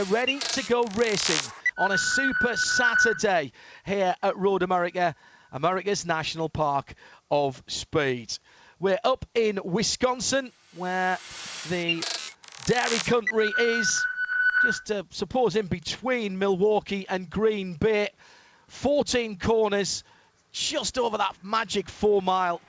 we're ready to go racing on a super Saturday here at Road America, America's National Park of Speed. We're up in Wisconsin, where the dairy country is, just suppose in between Milwaukee and Green Bay. 14 corners, just over that magic 4 mile,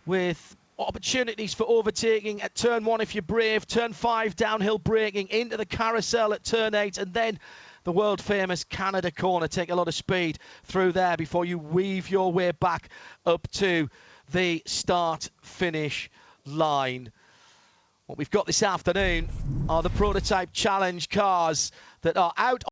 with opportunities for overtaking at turn 1 if you're brave, turn 5 downhill braking, into the carousel at turn 8, and then the world famous Canada corner. Take a lot of speed through there before you weave your way back up to the start finish line. What we've got this afternoon are the prototype challenge cars that are out.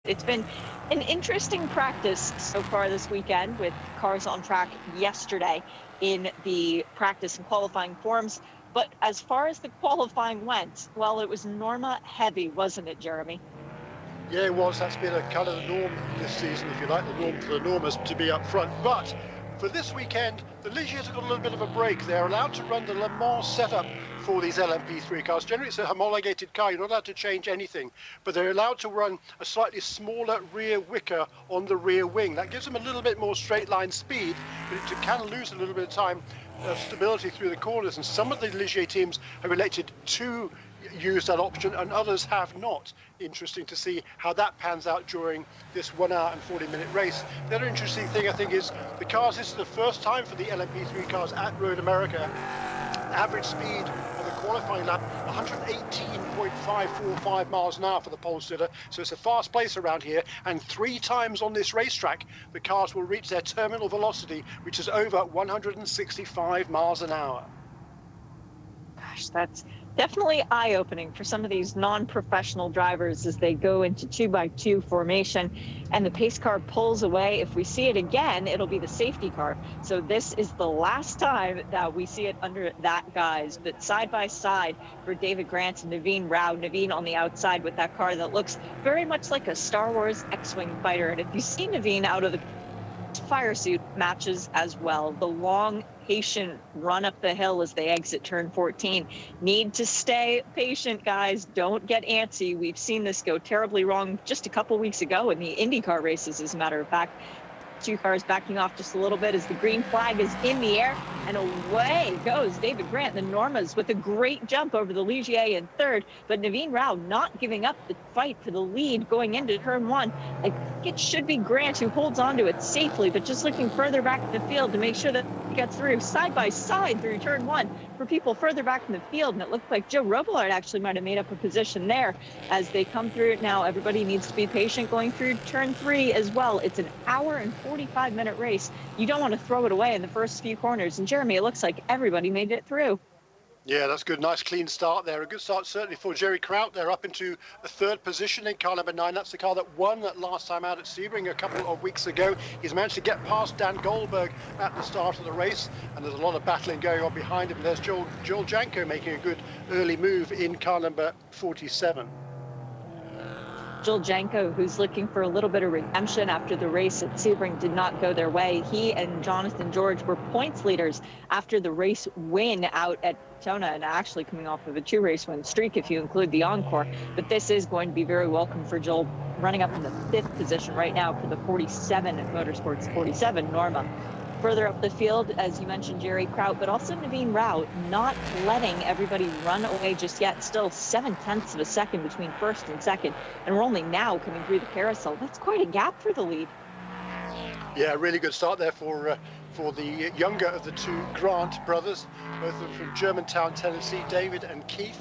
It's been an interesting practice so far this weekend, with cars on track yesterday in the practice and qualifying forms. But as far as the qualifying went, well, it was Norma heavy, wasn't it, Jeremy? Yeah, it was. That's been a kind of the norm this season, if you like. The norm for the Normas to be up front. But for this weekend, the Ligiers have got a little bit of a break. They're allowed to run the Le Mans setup for these LMP3 cars. Generally, it's a homologated car. You're not allowed to change anything. But they're allowed to run a slightly smaller rear wicker on the rear wing. That gives them a little bit more straight line speed, but it can lose a little bit of time, stability through the corners. And some of the Ligier teams have elected to use that option and others have not. Interesting to see how that pans out during this 1 hour and 40-minute race. The other interesting thing, I think, is the cars, this is the first time for the LMP3 cars at Road America. Average speed of the qualifying lap, 118.545 miles an hour for the pole sitter. So it's a fast place around here, and 3 times on this racetrack the cars will reach their terminal velocity, which is over 165 miles an hour. Gosh, that's definitely eye-opening for some of these non-professional drivers as they go into 2x2 formation and the pace car pulls away. If we see it again, it'll be the safety car. So this is the last time that we see it under that guise. But side by side for David Grant and Naveen Rao. Naveen on the outside with that car that looks very much like a Star Wars X-Wing fighter. And if you see Naveen out of the fire suit, matches as well. The long, patient run up the hill as they exit turn 14. Need to stay patient, guys. Don't get antsy. We've seen this go terribly wrong just a couple weeks ago in the IndyCar races, as a matter of fact. 2 cars backing off just a little bit as the green flag is in the air, and away goes David Grant, the Normas, with a great jump over the Ligier in third, but Naveen Rao not giving up the fight for the lead going into turn 1. I think it should be Grant who holds on to it safely, but just looking further back in the field to make sure that get through side by side through turn 1 for people further back in the field. And it looked like Joe Robler actually might have made up a position there as they come through it now. Everybody needs to be patient going through turn 3 as well. It's an hour and 45-minute race. You don't want to throw it away in the first few corners. And Jeremy, it looks like everybody made it through. Yeah, that's good. Nice clean start there. A good start certainly for Jerry Kraut. They're up into a 3rd position in car number 9. That's the car that won that last time out at Sebring a couple of weeks ago. He's managed to get past Dan Goldberg at the start of the race, and there's a lot of battling going on behind him. There's Joel Janko making a good early move in car number 47. Joel Janko, who's looking for a little bit of redemption after the race at Sebring did not go their way. He and Jonathan George were points leaders after the race win out at Daytona, and actually coming off of a 2-race win streak if you include the encore. But this is going to be very welcome for Joel, running up in the 5th position right now for the 47 at Motorsports 47 Norma. Further up the field, as you mentioned, Jerry Kraut, but also Naveen Rao, not letting everybody run away just yet. Still 0.7 of a second between 1st and 2nd, and we're only now coming through the carousel. That's quite a gap for the lead. Yeah, really good start there for the younger of the 2 Grant brothers, both of them from Germantown, Tennessee, David and Keith.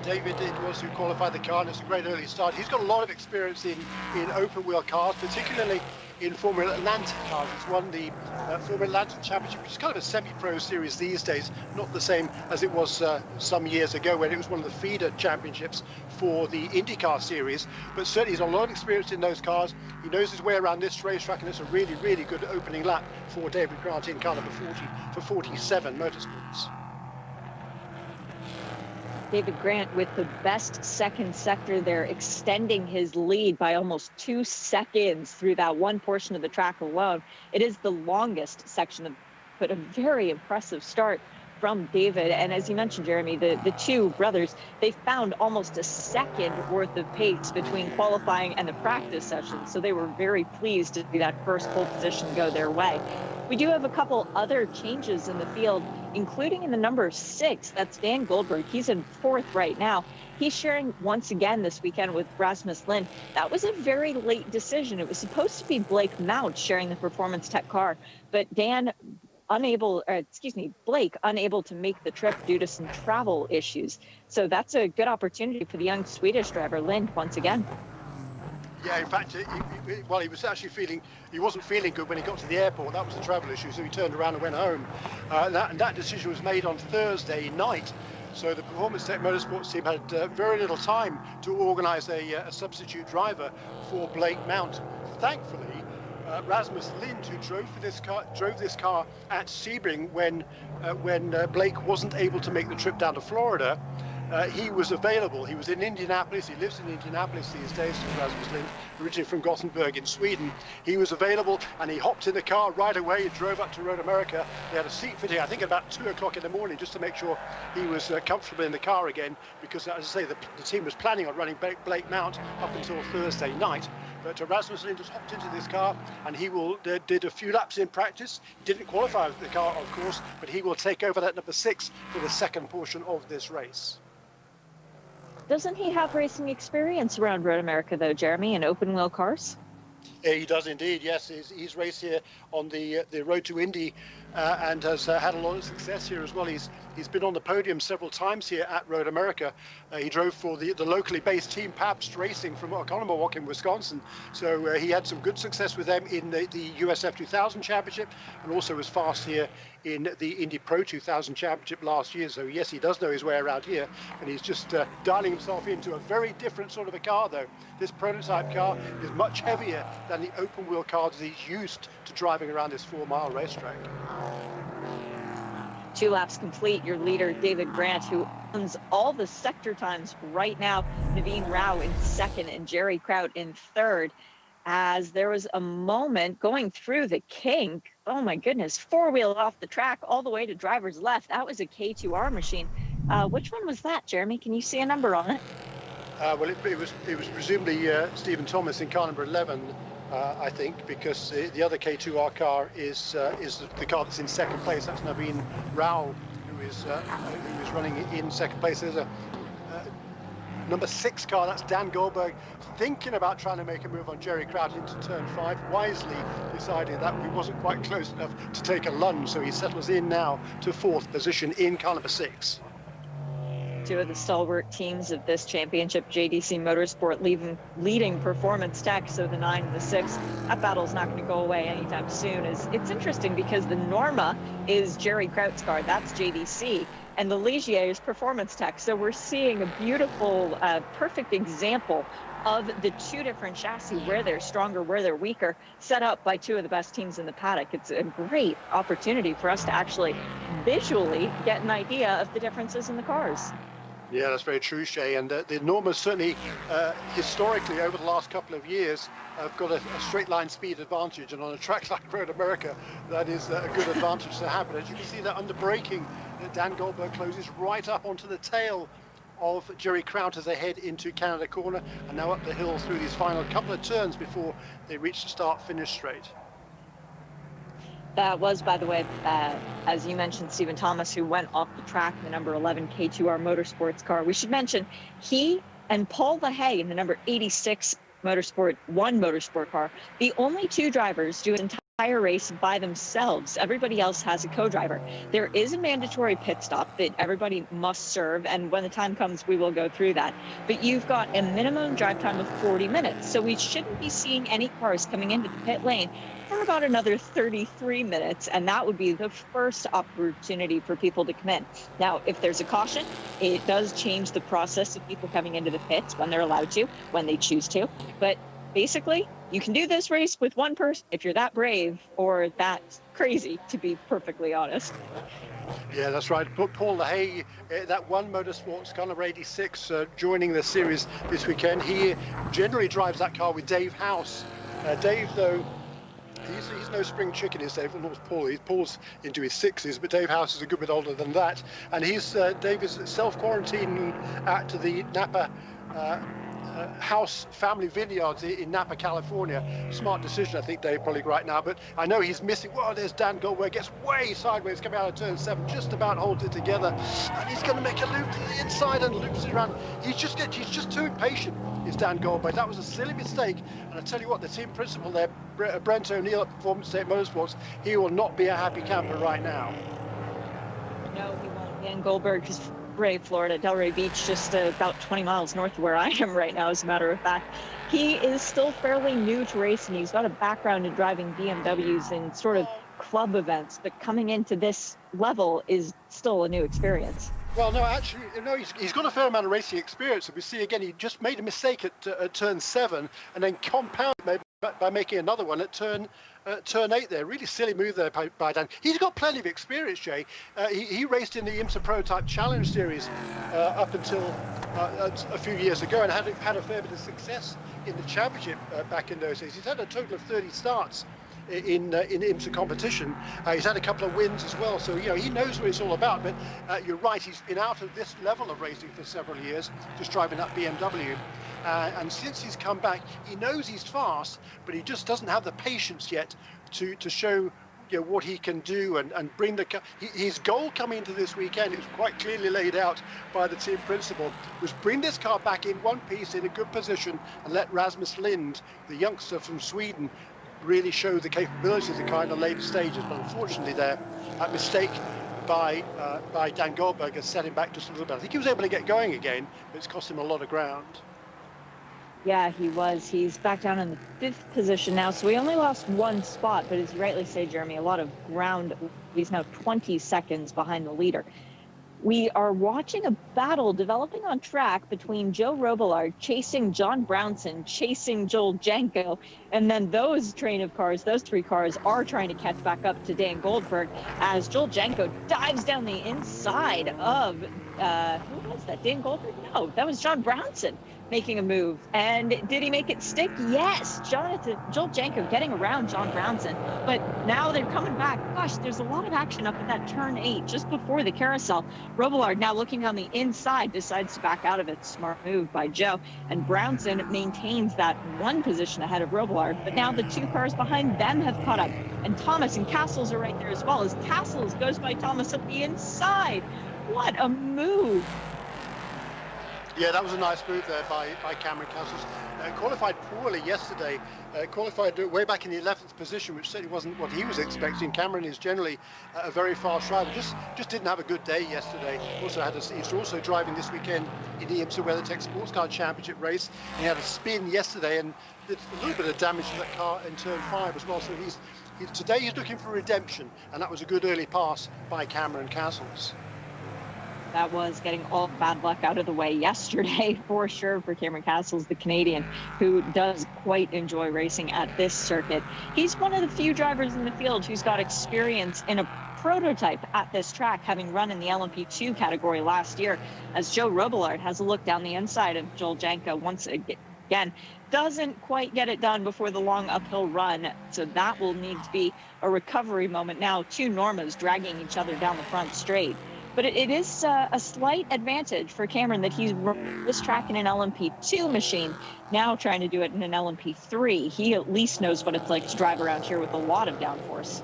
David, it was who qualified the car, and it's a great early start. He's got a lot of experience in open wheel cars, particularly in Formula Atlanta cars. He's won the Formula Atlanta Championship, which is kind of a semi-pro series these days, not the same as it was some years ago when it was one of the feeder championships for the IndyCar series. But certainly he's got a lot of experience in those cars. He knows his way around this racetrack, and it's a really, really good opening lap for David Grant in car number 40 for 47 Motorsports. David Grant with the best 2nd sector there, extending his lead by almost 2 seconds through that one portion of the track alone. It is the longest section, but a very impressive start from David. And as you mentioned, Jeremy, the 2 brothers, they found almost a second worth of pace between qualifying and the practice session. So they were very pleased to see that first pole position go their way. We do have a couple other changes in the field, including in the number 6. That's Dan Goldberg. He's in 4th right now. He's sharing once again this weekend with Rasmus Lind. That was a very late decision. It was supposed to be Blake Mount sharing the Performance Tech car, but Blake unable to make the trip due to some travel issues. So that's a good opportunity for the young Swedish driver Lind once again. Yeah, in fact, he was actually he wasn't feeling good when he got to the airport. That was the travel issue, so he turned around and went home. And that decision was made on Thursday night. So the Performance Tech Motorsports team had very little time to organise a substitute driver for Blake Mount. Thankfully, Rasmus Lind, who drove this car at Sebring when Blake wasn't able to make the trip down to Florida. He was available. He was in Indianapolis. He lives in Indianapolis these days, Rasmus Lind, originally from Gothenburg in Sweden. He was available, and he hopped in the car right away and drove up to Road America. They had a seat fitting, I think, at about 2 o'clock in the morning, just to make sure he was comfortable in the car again, because, as I say, the team was planning on running Blake Mount up until Thursday night. But Rasmus Lind just hopped into this car, and he did a few laps in practice. He didn't qualify for the car, of course, but he will take over that number 6 for the second portion of this race. Doesn't he have racing experience around Road America, though, Jeremy, in open wheel cars? Yeah, he does indeed, yes. He's raced here on the Road to Indy and has had a lot of success here as well. He's been on the podium several times here at Road America. He drove for the locally based team Pabst Racing from Oconomowoc in Wisconsin. So he had some good success with them in the USF 2000 Championship, and also was fast here in the Indy Pro 2000 Championship last year. So yes, he does know his way around here, and he's just dialing himself into a very different sort of a car, though. This prototype car is much heavier than the open wheel cars he's used to driving around this 4-mile racetrack. 2 laps complete. Your leader, David Grant, who owns all the sector times right now. Naveen Rao in 2nd and Jerry Kraut in 3rd. As there was a moment going through the kink. Oh my goodness, 4-wheel off the track all the way to driver's left. That was a K2R machine. Which one was that, Jeremy? Can you see a number on it? Well, it was presumably Stephen Thomas in car number 11, I think, because the other K2R car is the car that's in 2nd place. That's Naveen Rao, who is running in 2nd place. There's number 6 car, that's Dan Goldberg, thinking about trying to make a move on Jerry Kraut into turn 5, wisely deciding that he wasn't quite close enough to take a lunge, so he settles in now to 4th position in car number 6. Two of the stalwart teams of this championship, JDC Motorsport leading Performance Tech, so the 9 and the 6. That battle's not going to go away anytime soon. It's interesting because the Norma is Jerry Kraut's car, that's JDC, and the Ligier is Performance Tech. So we're seeing a beautiful, perfect example of the two different chassis, where they're stronger, where they're weaker, set up by two of the best teams in the paddock. It's a great opportunity for us to actually visually get an idea of the differences in the cars. Yeah, that's very true, Shay. And the Normas certainly, historically, over the last couple of years, have got a straight line speed advantage. And on a track like Road America, that is a good advantage to have. But as you can see, that under braking, Dan Goldberg closes right up onto the tail of Jerry Kraut as they head into Canada Corner, and now up the hill through these final couple of turns before they reach the start-finish straight. That was, by the way, as you mentioned, Stephen Thomas, who went off the track in the number 11 K2R Motorsports car. We should mention he and Paul LaHaye in the number 86 motorsport car, the only two drivers do an entire race by themselves. Everybody else has a co-driver. There is a mandatory pit stop that everybody must serve, and when the time comes, we will go through that. But you've got a minimum drive time of 40 minutes, so we shouldn't be seeing any cars coming into the pit lane for about another 33 minutes, and that would be the first opportunity for people to come in. Now, if there's a caution, it does change the process of people coming into the pits, when they're allowed to, when they choose to. But basically, you can do this race with one person if you're that brave or that crazy, to be perfectly honest. Yeah, that's right. Paul LaHaye, that one Motorsports car number 86, joining the series this weekend. He generally drives that car with Dave House. Dave, though, he's no spring chicken, is Dave, not Paul. Paul's into his 60s, but Dave House is a good bit older than that. And Dave is self-quarantining at the Napa House Family Vineyards in Napa, California. Smart decision, I think, Dave, probably right now. But I know he's missing. Well, there's Dan Goldberg, gets way sideways coming out of turn 7, just about holds it together, and he's going to make a loop to the inside and loops it around. He's just too impatient, is Dan Goldberg. That was a silly mistake. And I tell you what, the team principal there, Brent O'Neill at Performance State Motorsports, he will not be a happy camper right now. No, he won't. Dan Goldberg is Florida, Delray Beach, just about 20 miles north of where I am right now, as a matter of fact. He is still fairly new to racing. He's got a background in driving BMWs and sort of club events, but coming into this level is still a new experience. Well, no, actually, no, he's got a fair amount of racing experience. And we see again, he just made a mistake at turn 7 and then compounded maybe by making another one at turn 8 there. Really silly move there by Dan. He's got plenty of experience, Jay. He raced in the IMSA Prototype Challenge Series up until a few years ago, and had a fair bit of success in the championship back in those days. He's had a total of 30 starts in IMSA competition. He's had a couple of wins as well, so he knows what it's all about. But you're right, he's been out of this level of racing for several years, just driving that BMW. And since he's come back, he knows he's fast, but he just doesn't have the patience yet to show what he can do and bring the car. His goal coming into this weekend, it was quite clearly laid out by the team principal, was bring this car back in one piece in a good position and let Rasmus Lind, the youngster from Sweden, really show the capabilities of the car in the later stages. But unfortunately there, that mistake by Dan Goldberg has set him back just a little bit. I think he was able to get going again, but it's cost him a lot of ground. Yeah, he was. He's back down in the 5th position now, so we only lost one spot, but as you rightly say, Jeremy, a lot of ground. He's now 20 seconds behind the leader. We are watching a battle developing on track between Joe Robler chasing John Brownson, chasing Joel Janko, and then those train of cars, those 3 cars, are trying to catch back up to Dan Goldberg as Joel Janko dives down the inside of, who was that, Dan Goldberg? No, that was John Brownson making a move. And did he make it stick? Yes. Joel Janko getting around John Brownson. But now they're coming back. Gosh, there's a lot of action up at that turn 8, just before the carousel. Robillard now looking on the inside, decides to back out of it. Smart move by Joe. And Brownson maintains that 1 position ahead of Robillard. But now the 2 cars behind them have caught up. And Thomas and Castles are right there as well, as Castles goes by Thomas at the inside. What a move. Yeah, that was a nice move there by Cameron Castles. Qualified poorly yesterday. Qualified way back in the 11th position, which certainly wasn't what he was expecting. Cameron is generally a very fast driver. Just didn't have a good day yesterday. He's also driving this weekend in the IMSA WeatherTech Sports Car Championship race. He had a spin yesterday and did a little bit of damage to that car in turn 5 as well. So today he's looking for redemption, and that was a good early pass by Cameron Castles. That was getting all bad luck out of the way yesterday for sure for Cameron Castles, the Canadian, who does quite enjoy racing at this circuit. He's one of the few drivers in the field who's got experience in a prototype at this track, having run in the LMP2 category last year, as Joe Robler has a look down the inside of Joel Janka once again. Doesn't quite get it done before the long uphill run, so that will need to be a recovery moment now. Two Normas dragging each other down the front straight. But it is a slight advantage for Cameron that he's run this track in an LMP2 machine, now trying to do it in an LMP3. He at least knows what it's like to drive around here with a lot of downforce.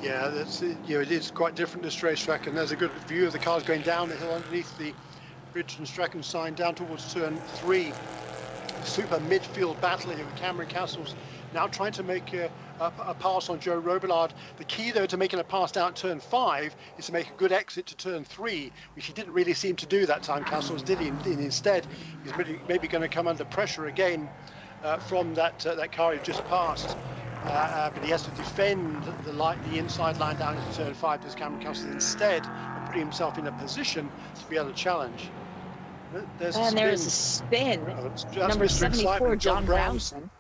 Yeah, it is quite different, this racetrack, and there's a good view of the cars going down the hill underneath the Bridge and Strachan sign down towards turn 3. Super midfield battle here with Cameron Castles now trying to make a pass on Joe Robillard. The key, though, to making a pass down turn 5 is to make a good exit to turn 3, which he didn't really seem to do that time. Castles did. Instead, he's maybe going to come under pressure again from that car he just passed. But he has to defend the inside line down into turn 5. Does Cameron Castles instead putting himself in a position to be able to challenge? There's a spin. Number 74, John Brownson.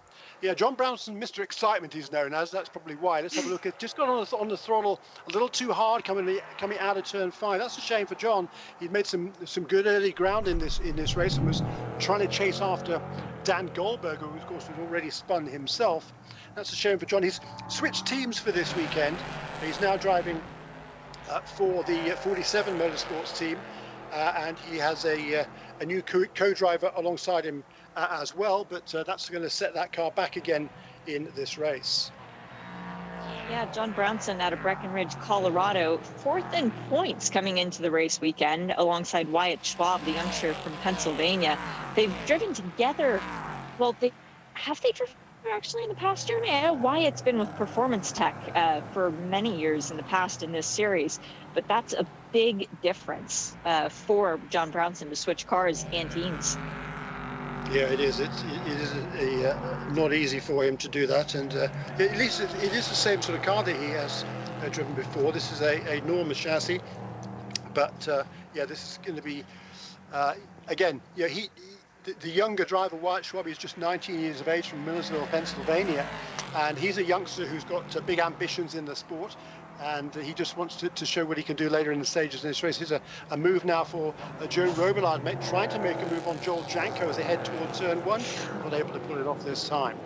Yeah, John Brownson, Mr. Excitement he's known as. That's probably why. Let's have a look at, just got on the throttle a little too hard coming out of turn 5. That's a shame for John. He'd made some good early ground in this race and was trying to chase after Dan Goldberg, who of course was already spun himself. That's a shame for John. He's switched teams for this weekend. He's now driving for the 47 Motorsports team, and he has a new co-driver alongside him as well, but that's going to set that car back again in this race. Yeah, John Brownson out of Breckenridge, Colorado, 4th in points coming into the race weekend alongside Wyatt Schwab, the youngster from Pennsylvania. They've driven together. Well, have they driven actually in the past, Jeremy? I know Wyatt's been with Performance Tech for many years in the past in this series, but that's a big difference for John Brownson to switch cars and teams. Yeah, it is. It is not easy for him to do that, and at least it is the same sort of car that he has driven before. This is a Norma chassis, but yeah, this is going to be again. Yeah, the younger driver, Wyatt Schwab, is just 19 years of age from Millersville, Pennsylvania, and he's a youngster who's got big ambitions in the sport. And he just wants to show what he can do later in the stages in this race. Here's a move now for Joe Robillard, trying to make a move on Joel Janko as they head towards turn 1. Not able to pull it off this time.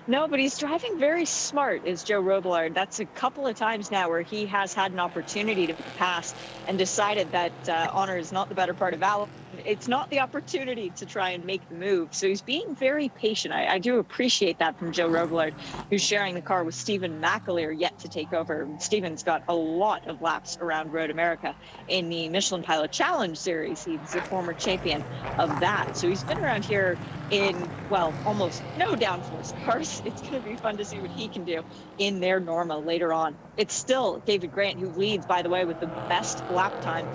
No, but he's driving very smart, is Joe Robillard. That's a couple of times now where he has had an opportunity to pass and decided that honor is not the better part of valor. It's not the opportunity to try and make the move. So he's being very patient. I do appreciate that from Joe Robillard, who's sharing the car with Stephen McAleer yet to take over. Stephen's got a lot of laps around Road America in the Michelin Pilot Challenge Series. He's a former champion of that. So he's been around here in, well, almost no downforce cars. It's going to be fun to see what he can do in their Norma later on. It's still David Grant who leads, by the way, with the best lap time.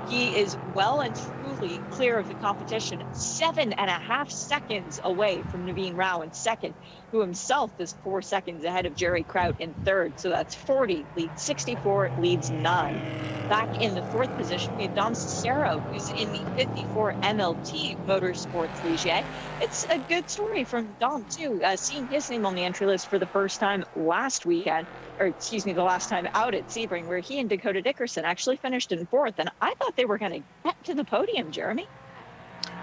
He is well and truly clear of the competition, 7.5 seconds away from Naveen Rao in second, who himself is 4 seconds ahead of Jerry Kraut in third. So that's 40 leads 64, leads 9. Back in the 4th position, we have Dom Cicero, who's in the 54 MLT Motorsports Ligier. It's a good story from Dom, too, seeing his name on the entry list for the first time last weekend, or excuse me, the last time out at Sebring, where he and Dakota Dickerson actually finished in 4th. And I thought they were going to get to the podium, Jeremy.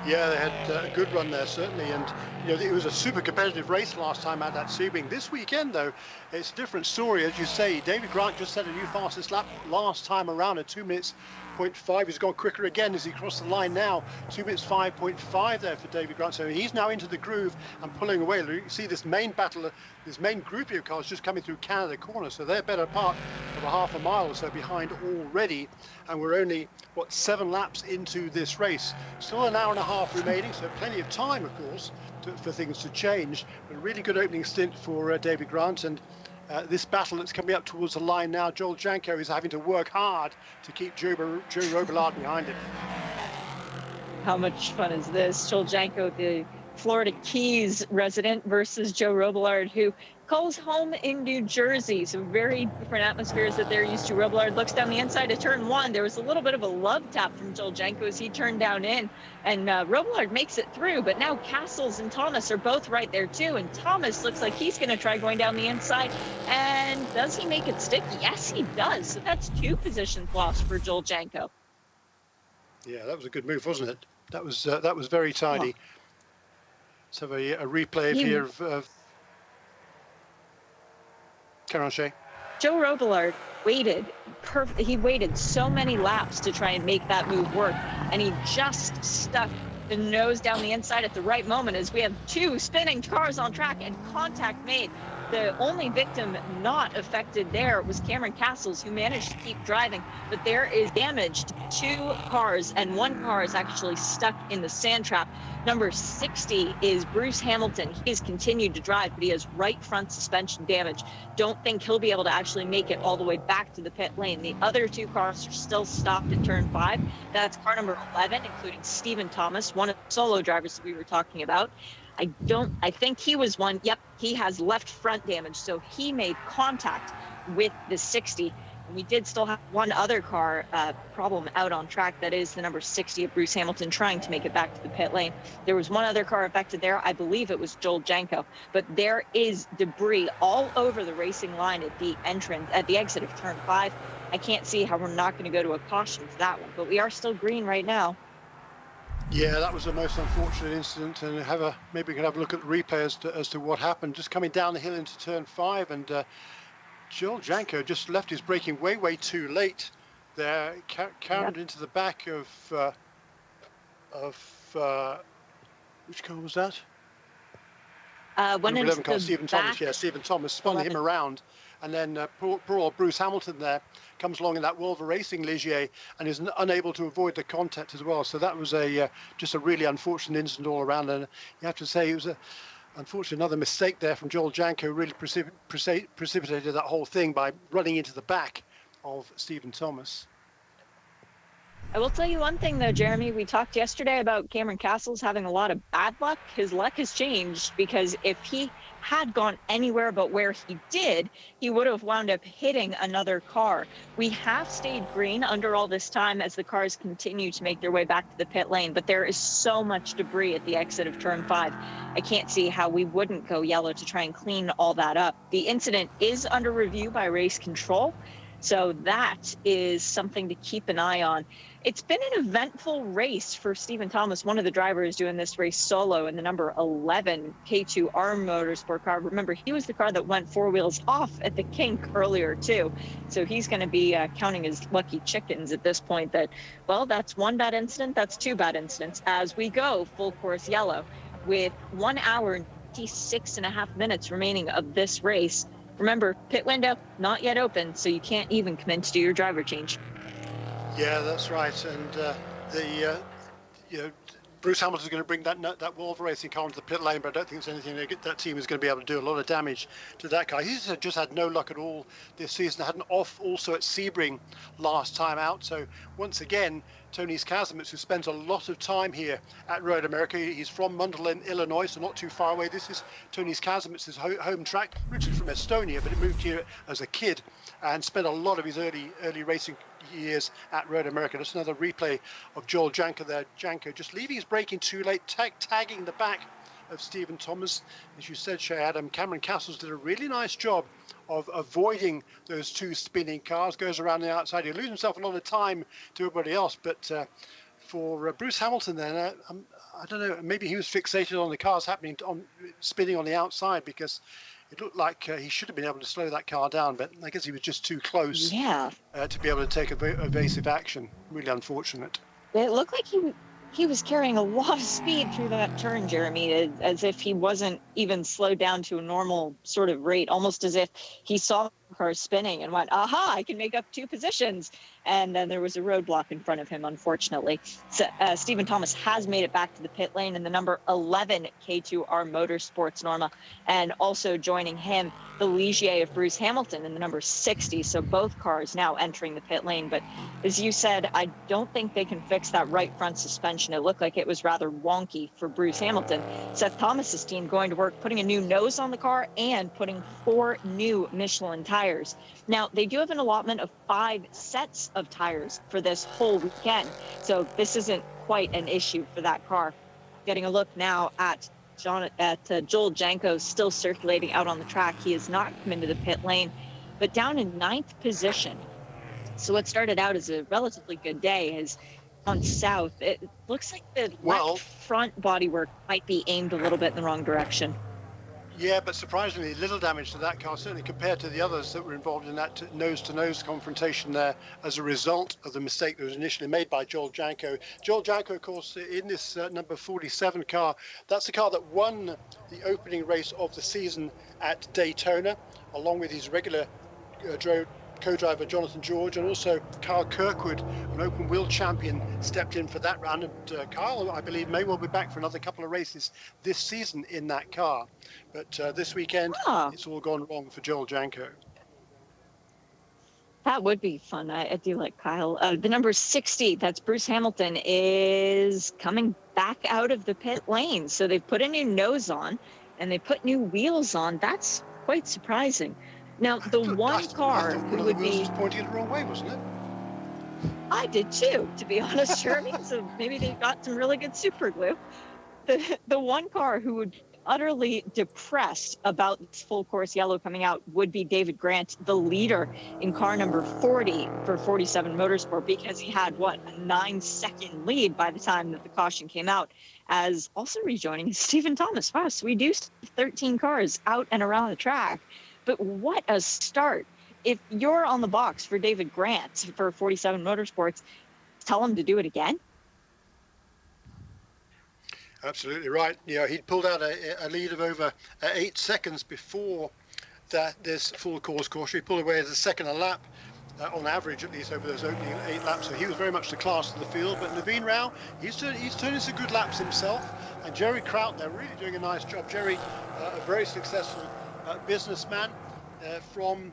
Yeah, they had a good run there, certainly, and it was a super competitive race last time out at Sebring. This weekend, though, it's a different story. As you say, David Grant just set a new fastest lap last time around at 2 minutes 5.5. He's gone quicker again as he crossed the line now. 2 minutes 5.5 there for David Grant. So he's now into the groove and pulling away. You see this main battle, this main grouping of cars just coming through Canada corner. So they're better part of a half a mile or so behind already. And we're only, 7 laps into this race. Still an hour and a half remaining, so plenty of time, of course, for things to change. But a really good opening stint for David Grant. And this battle that's coming up towards the line now, Joel Janko is having to work hard to keep Joe Robler behind him. How much fun is this? Joel Janko, the Florida Keys resident, versus Joe Robler, who calls home in New Jersey. So very different atmospheres that they're used to. Robler looks down the inside of turn 1. There was a little bit of a love tap from Joel Janko as he turned down in, and Robler makes it through. But now Castles and Thomas are both right there too, and Thomas looks like he's going to try going down the inside. And does he make it stick? Yes, he does. So that's 2 positions lost for Joel Janko. Yeah, that was a good move, wasn't it? That was very tidy. Let's have a replay here of Caranche. Joe Robler waited. He waited so many laps to try and make that move work, and he just stuck the nose down the inside at the right moment as we have 2 spinning cars on track and contact made. The only victim not affected there was Cameron Castles, who managed to keep driving, but there is damage to 2 cars, and 1 car is actually stuck in the sand trap. Number 60 is Bruce Hamilton. He has continued to drive, but he has right front suspension damage. Don't think he'll be able to actually make it all the way back to the pit lane. The other 2 cars are still stopped at turn 5. That's car number 11, including Stephen Thomas, one of the solo drivers that we were talking about. I think he was one. Yep, he has left front damage, so he made contact with the 60. And we did still have 1 other car problem out on track. That is the number 60 of Bruce Hamilton trying to make it back to the pit lane. There was 1 other car affected there. I believe it was Joel Janko. But there is debris all over the racing line at the exit of turn 5. I can't see how we're not going to go to a caution for that one. But we are still green right now. Yeah, that was the most unfortunate incident, and maybe we can have a look at the replay as to what happened. Just coming down the hill into turn 5, and Joel Janko just left his braking way too late there. Carried into the back of which car was that? Went into the Stephen Thomas. Yeah, Stephen Thomas spun him around. And then poor old Bruce Hamilton there comes along in that Wolver Racing Ligier and is unable to avoid the contact as well. So that was just a really unfortunate incident all around. And you have to say it was unfortunately another mistake there from Joel Janko, who really precipitated that whole thing by running into the back of Stephen Thomas. I will tell you one thing, though, Jeremy. We talked yesterday about Cameron Castles having a lot of bad luck. His luck has changed, because if he had gone anywhere but where he did, he would have wound up hitting another car. We have stayed green under all this time as the cars continue to make their way back to the pit lane, but there is so much debris at the exit of turn 5. I can't see how we wouldn't go yellow to try and clean all that up. The incident is under review by race control, so that is something to keep an eye on. It's been an eventful race for Stephen Thomas, one of the drivers doing this race solo in the number 11 K2R Motorsport car. Remember, he was the car that went 4 wheels off at the kink earlier, too. So he's going to be counting his lucky chickens at this point that, well, that's 1 bad incident, that's 2 bad incidents, as we go full course yellow with 1 hour and 26.5 minutes remaining of this race. Remember, pit window not yet open, so you can't even come in to do your driver change. Yeah, that's right. And Bruce Hamilton's going to bring that Wolver Racing car into the pit lane, but I don't think it's anything that team is going to be able to do a lot of damage to that car. He's just had no luck at all this season. Had an off also at Sebring last time out. So once again, Tony Kazimitz, who spends a lot of time here at Road America. He's from Mundelein, Illinois, so not too far away. This is Tony Kazimitz's home track, originally from Estonia, but he moved here as a kid and spent a lot of his early racing years at Road America. That's another replay of Joel Janko there. Janko just leaving his braking too late, tagging the back of Stephen Thomas. As you said, Shay Adam, Cameron Castles did a really nice job of avoiding those 2 spinning cars, goes around the outside. He loses himself a lot of time to everybody else, but for Bruce Hamilton then, I don't know, maybe he was fixated on the cars spinning on the outside, because It looked like he should have been able to slow that car down, but I guess he was just too close to be able to take evasive action. Really unfortunate. It looked like he was carrying a lot of speed through that turn, Jeremy, as if he wasn't even slowed down to a normal sort of rate, almost as if he saw the car spinning and went, aha, I can make up 2 positions. And then there was a roadblock in front of him, unfortunately. So, Stephen Thomas has made it back to the pit lane in the number 11 K2R Motorsports, Norma. And also joining him, the Ligier of Bruce Hamilton in the number 60. So both cars now entering the pit lane. But as you said, I don't think they can fix that right front suspension. It looked like it was rather wonky for Bruce Hamilton. Seth Thomas's team going to work putting a new nose on the car and putting 4 new Michelin tires. Now, they do have an allotment of 5 sets of tires for this whole weekend. So this isn't quite an issue for that car. Getting a look now at Joel Janko still circulating out on the track. He has not come into the pit lane, but down in 9th position. So what started out as a relatively good day has gone south. It looks like the left front bodywork might be aimed a little bit in the wrong direction. Yeah, but surprisingly little damage to that car, certainly compared to the others that were involved in that nose-to-nose confrontation there as a result of the mistake that was initially made by Joel Janko. Joel Janko, of course, in this number 47 car, that's the car that won the opening race of the season at Daytona, along with his regular co-driver Jonathan George, and also Kyle Kirkwood, an open wheel champion, stepped in for that round. And Kyle, I believe, may well be back for another couple of races this season in that car. But this weekend, it's all gone wrong for Joel Janko. That would be fun. I do like Kyle. The number 60, that's Bruce Hamilton, is coming back out of the pit lane. So they've put a new nose on and they put new wheels on. That's quite surprising. Now, the one car who would be... was pointing the wrong way, wasn't it? I did too, to be honest, Jeremy. So maybe they got some really good super glue. The one car who would be utterly depressed about this full course yellow coming out would be David Grant, the leader in car number 40 for 47 Motorsport, because he had, a 9-second lead by the time that the caution came out, as also rejoining Stephen Thomas. Wow, so we do 13 cars out and around the track. But what a start. If you're on the box for David Grant for 47 Motorsports, tell him to do it again. Absolutely right. Yeah, he'd pulled out a lead of over 8 seconds before this full course caution. He pulled away as a second a lap, on average, at least over those opening 8 laps. So he was very much the class of the field. But Naveen Rao, he's turning some good laps himself. And Jerry Kraut, they're really doing a nice job. Jerry, a very successful businessman from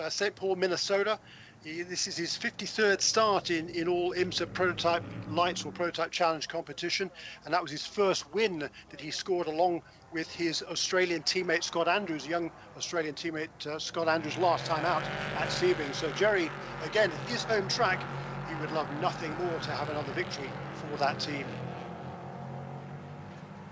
St. Paul, Minnesota. This is his 53rd start in all IMSA prototype lights or prototype challenge competition, and that was his first win that he scored along with his Australian teammate Scott Andrews, young Australian teammate Scott Andrews, last time out at Sebring. So Jerry, again, his home track, he would love nothing more to have another victory for that team.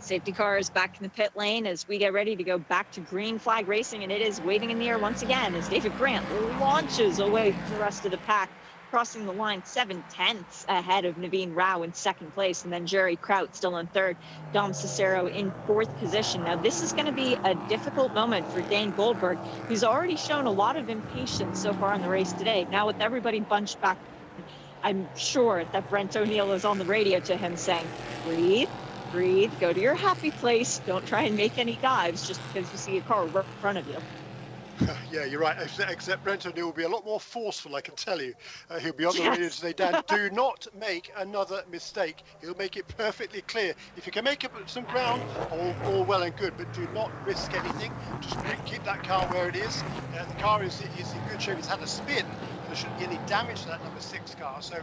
Safety car is back in the pit lane as we get ready to go back to green flag racing, and it is waving in the air once again as David Grant launches away from the rest of the pack, crossing the line 7/10 ahead of Naveen Rao in second place, and then Jerry Kraut still in third, Dom Cicero in fourth position. Now this is going to be a difficult moment for Dane Goldberg, who's already shown a lot of impatience so far in the race today. Now with everybody bunched back, I'm sure that Brent O'Neill is on the radio to him saying, breathe, go to your happy place. Don't try and make any dives just because you see a car right in front of you. Yeah, you're right. Except Brent O'Neill will be a lot more forceful, I can tell you. He'll be on the radio to say, Dan, do not make another mistake. He'll make it perfectly clear. If you can make up some ground, all well and good, but do not risk anything. Just keep that car where it is. The car is in good shape. It's had a spin. There shouldn't be any damage to that number 6 car. So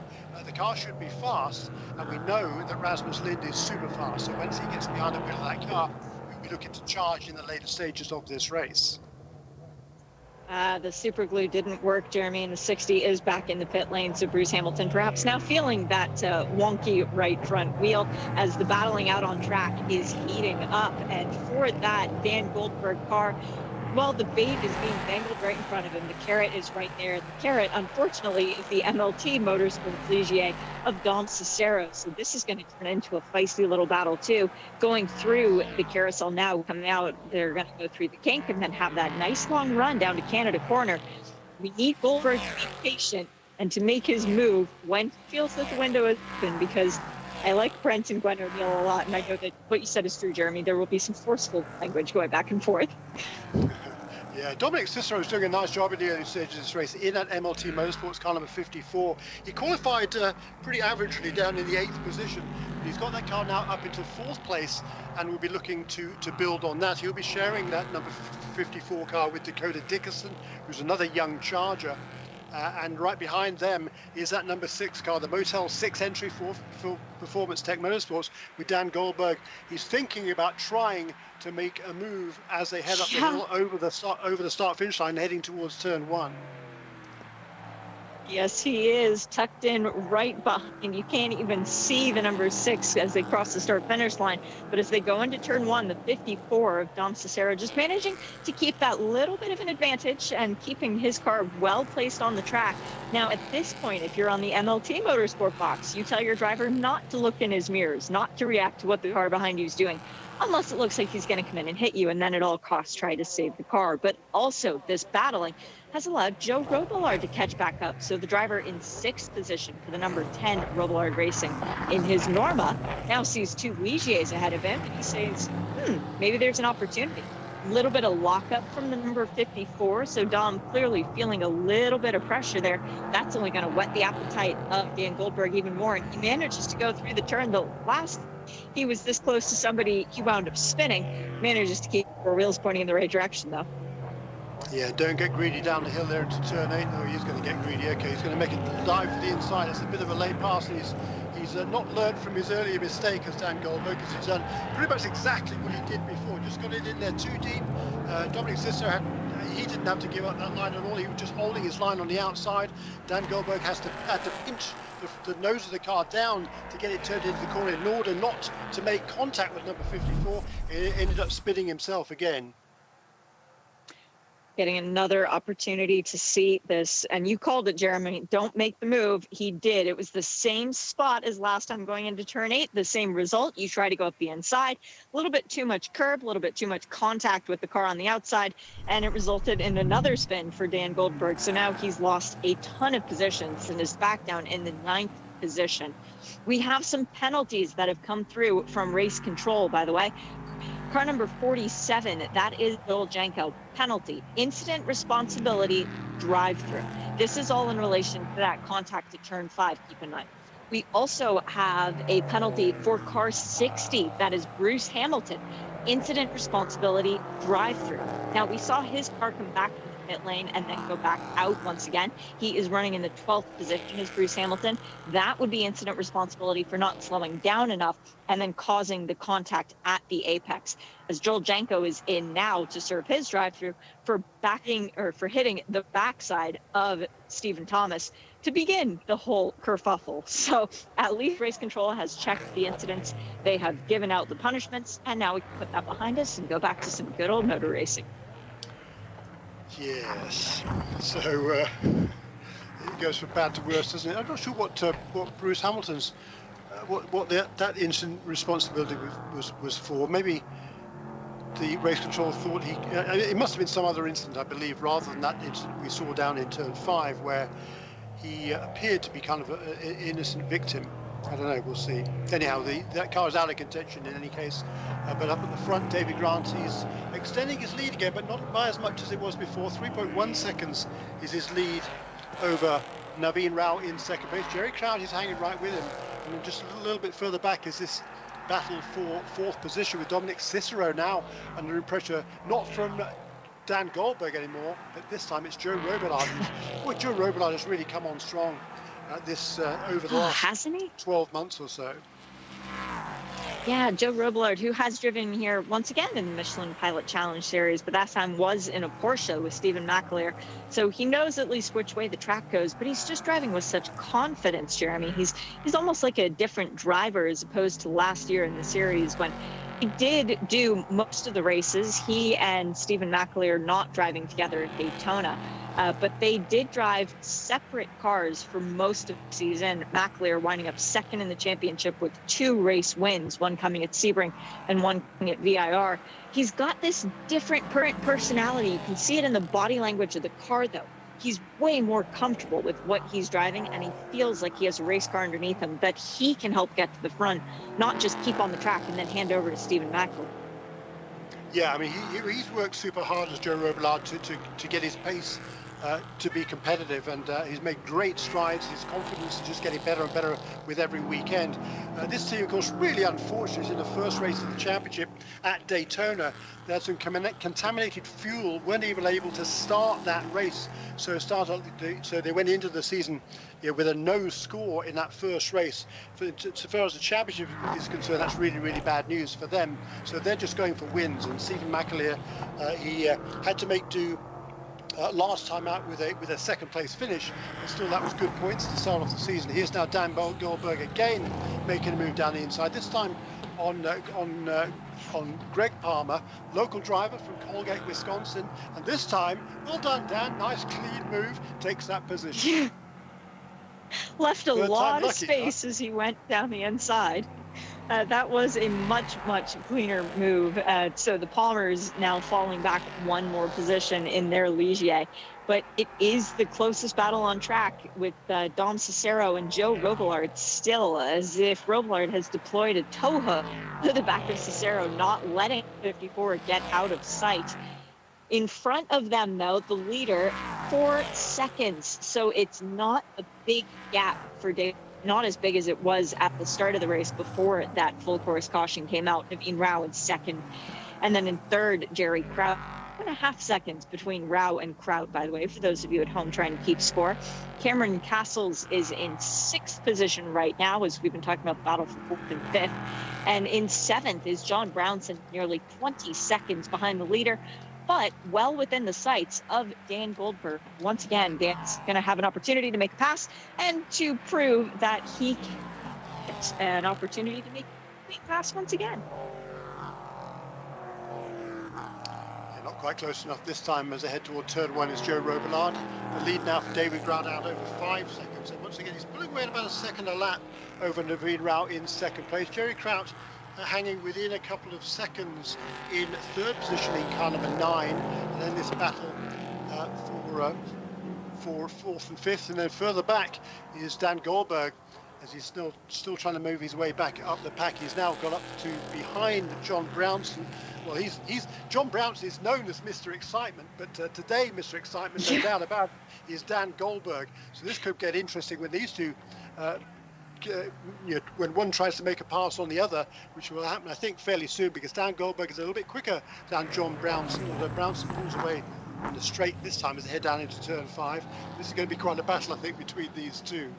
the car should be fast. And we know that Rasmus Lind is super fast. So once he gets behind the wheel of that car, we'll be looking to charge in the later stages of this race. The super glue didn't work, Jeremy, and the 60 is back in the pit lane. So Bruce Hamilton perhaps now feeling that wonky right front wheel as the battling out on track is heating up. And for that Dan Goldberg car, Well, the bait is being dangled right in front of him. The carrot is right there. The carrot, unfortunately, is the MLT Motorsports Ligier of Dom Cicero. So this is going to turn into a feisty little battle, too. Going through the carousel now, coming out, they're going to go through the kink and then have that nice long run down to Canada Corner. We need Goldberg to be patient and to make his move when he feels that the window is open, because I like Brent and Gwen O'Neill a lot, and I know that what you said is true, Jeremy. There will be some forceful language going back and forth. Yeah, Dominic Cicero is doing a nice job in the early stages of this race in that MLT Motorsports car number 54. He qualified pretty averagely down in the 8th position. He's got that car now up into 4th place, and we'll be looking to build on that. He'll be sharing that number 54 car with Dakota Dickerson, who's another young charger. And right behind them is that number 6 car, the Motel 6 entry for Performance Tech Motorsports with Dan Goldberg. He's thinking about trying to make a move as they head up the hill over the start-finish line, heading towards turn 1. Yes, he is tucked in right behind. You can't even see the number 6 as they cross the start-finish line. But as they go into turn 1, the 54 of Dom Cicero just managing to keep that little bit of an advantage and keeping his car well placed on the track. Now, at this point, if you're on the MLT Motorsport box, you tell your driver not to look in his mirrors, not to react to what the car behind you is doing, unless it looks like he's going to come in and hit you, and then at all costs try to save the car. But also, this battling has allowed Joe Robler to catch back up. So the driver in 6th position for the number 10 Robler Racing in his Norma now sees 2 Ligiers ahead of him, and he says, maybe there's an opportunity. A little bit of lockup from the number 54, so Dom clearly feeling a little bit of pressure there. That's only going to whet the appetite of Dan Goldberg even more, and he manages to go through the turn. The last he was this close to somebody, he wound up spinning, manages to keep 4 wheels pointing in the right direction, though. Yeah, don't get greedy down the hill there into turn 8. No, he's going to get greedy. Okay, he's going to make a dive for the inside. It's a bit of a late pass, and he's not learned from his earlier mistake as Dan Goldberg, because he's done pretty much exactly what he did before. Just got it in there too deep. Dominic Cicero, he didn't have to give up that line at all. He was just holding his line on the outside. Dan Goldberg had to pinch the nose of the car down to get it turned into the corner in order not to make contact with number 54. He ended up spinning himself again. Getting another opportunity to see this, and you called it, Jeremy. Don't make the move. He did. It was the same spot as last time going into turn 8, the same result. You try to go up the inside, a little bit too much curb, a little bit too much contact with the car on the outside, and it resulted in another spin for Dan Goldberg. So now he's lost a ton of positions and is back down in the 9th position. We have some penalties that have come through from race control, by the way. Car number 47, that is Joel Janko. Penalty, incident responsibility, drive-through. This is all in relation to that contact at turn 5, keep in mind. We also have a penalty for car 60, that is Bruce Hamilton. Incident responsibility, drive-through. Now, we saw his car come back to the pit lane and then go back out once again. He is running in the 12th position as Bruce Hamilton. That would be incident responsibility for not slowing down enough and then causing the contact at the apex. As Joel Janko is in now to serve his drive-through for hitting the backside of Stephen Thomas to begin the whole kerfuffle. So at least race control has checked the incidents. They have given out the punishments, and now we can put that behind us and go back to some good old motor racing. Yes. So it goes from bad to worse, doesn't it? I'm not sure what Bruce Hamilton's that incident responsibility was for. Maybe the race control thought it must have been some other incident, I believe, rather than that incident we saw down in turn 5 where he appeared to be kind of an innocent victim. I don't know, we'll see. Anyhow, that car is out of contention in any case. But up at the front, David Grant, he's extending his lead again, but not by as much as it was before. 3.1 seconds is his lead over Naveen Rao in second place. Jerry Crowd is hanging right with him. And then just a little bit further back is this battle for 4th position with Dominic Cicero now under pressure, not from Dan Goldberg anymore, but this time it's Joe Robillard. Well, Joe Robillard has really come on strong this over the last 12 months or so. Yeah, Joe Robler, who has driven here once again in the Michelin Pilot Challenge Series, but that time was in a Porsche with Stephen McAleer. So he knows at least which way the track goes, but he's just driving with such confidence, Jeremy. He's almost like a different driver as opposed to last year in the series when He did do most of the races. He and Stephen McAleer not driving together at Daytona, but they did drive separate cars for most of the season. McAleer winding up second in the championship with 2 race wins, one coming at Sebring and one coming at VIR. He's got this different personality. You can see it in the body language of the car, though. He's way more comfortable with what he's driving, and he feels like he has a race car underneath him that he can help get to the front, not just keep on the track and then hand over to Stephen McAleer. Yeah, I mean, he's worked super hard as Joe Robler to get his pace to be competitive, and he's made great strides. His confidence is just getting better and better with every weekend. This team, of course, really unfortunate in the first race of the championship at Daytona. They had some contaminated fuel, weren't even able to start that race. So they went into the season with a no score in that first race. So far as the championship is concerned, that's really, really bad news for them. So they're just going for wins. And Stephen McAleer, he had to make do last time out with a second place finish, but still that was good points to start off the season. Here's now Dan Goldberg again making a move down the inside, this time on Greg Palmer, local driver from Colgate, Wisconsin, and this time, well done Dan, nice clean move, takes that position. Left a lot of space as he went down the inside. That was a much cleaner move. So the Palmers now falling back one more position in their Ligier. But it is the closest battle on track with Dom Cicero and Joe Robler still, as if Robler has deployed a tow hook to the back of Cicero, not letting 54 get out of sight. In front of them, though, the leader, 4 seconds. So it's not a big gap for Dave. Not as big as it was at the start of the race before that full course caution came out. Naveen Rao in second. And then in third, Jerry Kraut. 1.5 seconds between Rao and Kraut, by the way, for those of you at home trying to keep score. Cameron Castles is in 6th position right now, as we've been talking about the battle for 4th and 5th. And in 7th is John Brownson, nearly 20 seconds behind the leader, but well within the sights of Dan Goldberg. Once again, Dan's going to have an opportunity to make a pass and to prove that he can get an opportunity to make a pass once again. Not quite close enough this time as they head toward turn 1 is Joe Robillard. The lead now for David Grant out over 5 seconds. And once again, he's pulling away at about a second a lap over Naveen Rao in second place. Jerry Kraut hanging within a couple of seconds in 3rd position in car number 9. And then this battle for 4th and 5th. And then further back is Dan Goldberg, as he's still trying to move his way back up the pack. He's now got up to behind John Brownson. Well, John Brownson is known as Mr. Excitement, but today Mr. Excitement, no doubt about it, is Dan Goldberg. So this could get interesting when these two, when one tries to make a pass on the other, which will happen, I think, fairly soon, because Dan Goldberg is a little bit quicker than John Brownson, although Brownson pulls away on the straight this time as they head down into turn 5. This is going to be quite a battle, I think, between these two.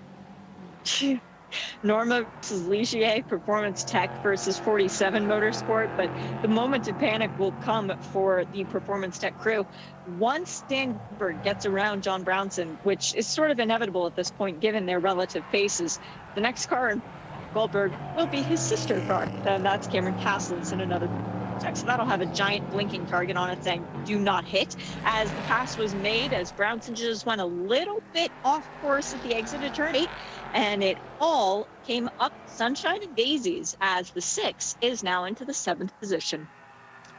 Norma versus Ligier, Performance Tech versus 47 Motorsport, but the moment of panic will come for the Performance Tech crew once Dan Goldberg gets around John Brownson, which is sort of inevitable at this point given their relative paces. The next car in Goldberg will be his sister car, and that's Cameron Castles in another Tech. So that'll have a giant blinking target on it saying do not hit, as the pass was made as Brownson just went a little bit off course at the exit of turn 8, and it all came up sunshine and daisies as the 6 is now into the 7th position.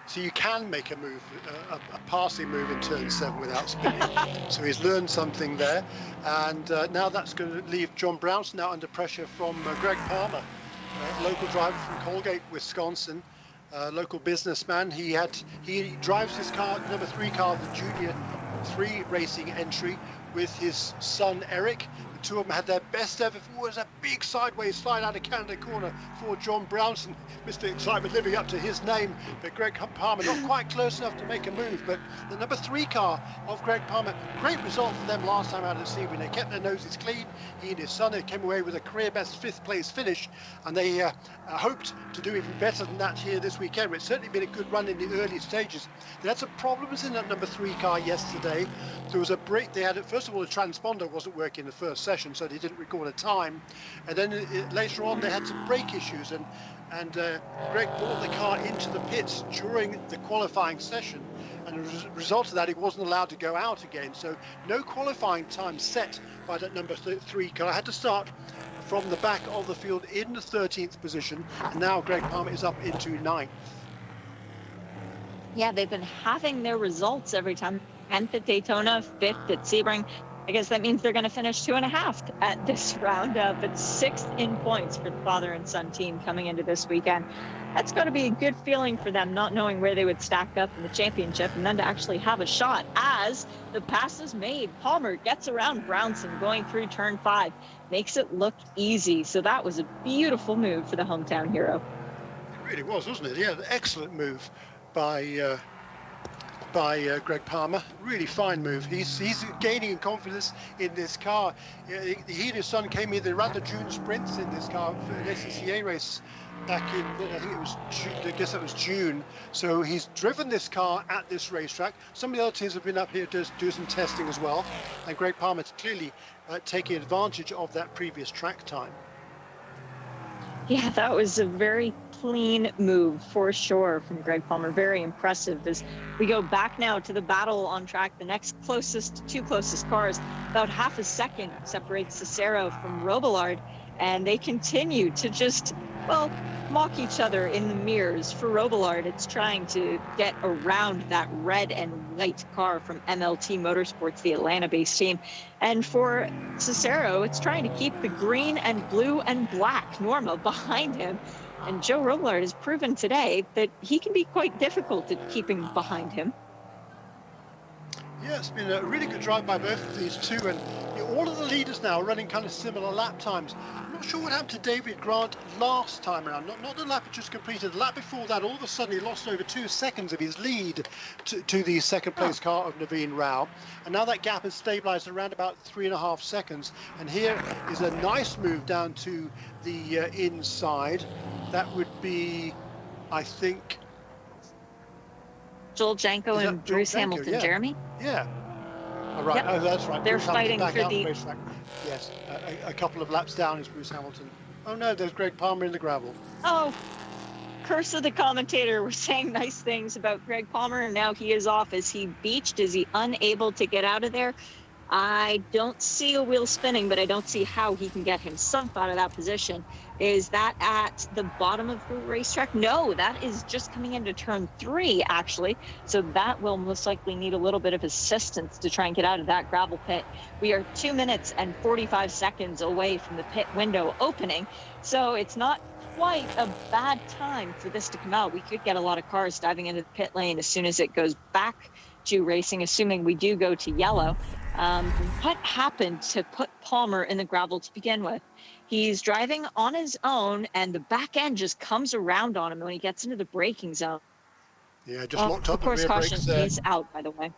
So you can make a move, a passing move in turn 7 without spinning. So he's learned something there, and now that's going to leave John Brownson now under pressure from Greg Palmer, local driver from Colgate, Wisconsin. Local businessman. He drives his car, number 3 car, the Junior 3 racing entry, with his son Eric. The two of them had their best ever. It was a big sideways slide out of Canada corner for John Brownson. Mr. Excitement living up to his name, but Greg Palmer not quite close enough to make a move. But the number 3 car of Greg Palmer, great result for them last time out at sea when they kept their noses clean. He and his son came away with a career best 5th place finish, and they hoped to do even better than that here this weekend. It's certainly been a good run in the early stages. They had some problems in that number 3 car yesterday. There was a break. They had, first of all, the transponder wasn't working in the first session. session, so they didn't record a time. And then later on they had some brake issues, and Greg brought the car into the pits during the qualifying session, and as a result of that he wasn't allowed to go out again. So no qualifying time set by that number 3 car. Had to start from the back of the field in the 13th position, and now Greg Palmer is up into 9th. Yeah, they've been having their results every time. 10th at Daytona, 5th at Sebring. I guess that means they're going to finish 2.5 at this roundup. It's 6th in points for the father and son team coming into this weekend. That's got to be a good feeling for them, not knowing where they would stack up in the championship, and then to actually have a shot as the pass is made. Palmer gets around Brownson going through turn 5, makes it look easy. So that was a beautiful move for the hometown hero. It really was, wasn't it? Yeah, excellent move by Greg Palmer. Really fine move. He's gaining in confidence in this car. He and his son came in. They ran the June sprints in this car for an SCCA race back in, I think it was June, I guess that was June. So he's driven this car at this racetrack. Some of the other teams have been up here to do some testing as well, and Greg Palmer's clearly taking advantage of that previous track time. Yeah, that was a very clean move for sure from Greg Palmer. Very impressive. As we go back now to the battle on track, the next two closest cars, about half a second separates Cicero from Robler, and they continue to just, well, mock each other in the mirrors. For Robler, it's trying to get around that red and white car from MLT Motorsports, the Atlanta-based team. And for Cicero, it's trying to keep the green and blue and black Norma behind him. And Joe Robler has proven today that he can be quite difficult at keeping behind him. Yeah, it's been a really good drive by both of these two, and all of the leaders now are running kind of similar lap times. I'm not sure what happened to David Grant last time around, not the lap he just completed. The lap before that, all of a sudden he lost over 2 seconds of his lead to the second place car of Naveen Rao, and now that gap has stabilized around about 3.5 seconds. And here is a nice move down to the inside. That would be, I think, Joel Janko and Bruce Hamilton, yeah. Jeremy? Yeah. Oh, right. Yep. Oh, that's right. They're Bruce fighting Hamilton for the racetrack. Yes, a couple of laps down is Bruce Hamilton. Oh no, there's Greg Palmer in the gravel. Oh, curse of the commentator. We're saying nice things about Greg Palmer, and now he is off. Is he beached? Is he unable to get out of there? I don't see a wheel spinning, but I don't see how he can get himself out of that position. Is that at the bottom of the racetrack? No, that is just coming into turn 3, actually. So that will most likely need a little bit of assistance to try and get out of that gravel pit. We are 2 minutes and 45 seconds away from the pit window opening. So it's not quite a bad time for this to come out. We could get a lot of cars diving into the pit lane as soon as it goes back to racing, assuming we do go to yellow. What happened to put Palmer in the gravel to begin with? He's driving on his own, and the back end just comes around on him when he gets into the braking zone. Yeah, just locked up the rear brakes there. Is out, by the way.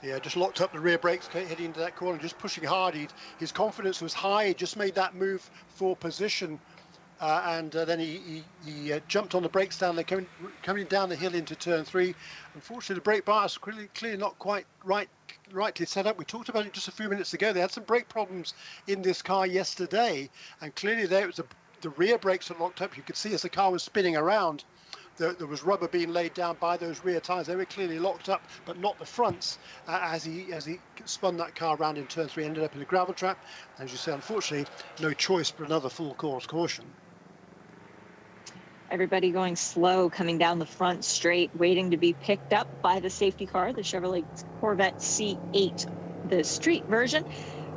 Yeah, just locked up the rear brakes heading into that corner, just pushing hard. His confidence was high. He just made that move for position. And then he jumped on the brakes down there, coming down the hill into turn 3. Unfortunately, the brake bias clearly not quite rightly set up. We talked about it just a few minutes ago. They had some brake problems in this car yesterday, and clearly there was the rear brakes are locked up. You could see as the car was spinning around, there was rubber being laid down by those rear tyres. They were clearly locked up, but not the fronts. As he spun that car around in turn 3, ended up in a gravel trap. As you say, unfortunately, no choice but another full course caution. Everybody going slow, coming down the front straight, waiting to be picked up by the safety car, the Chevrolet Corvette C8, the street version.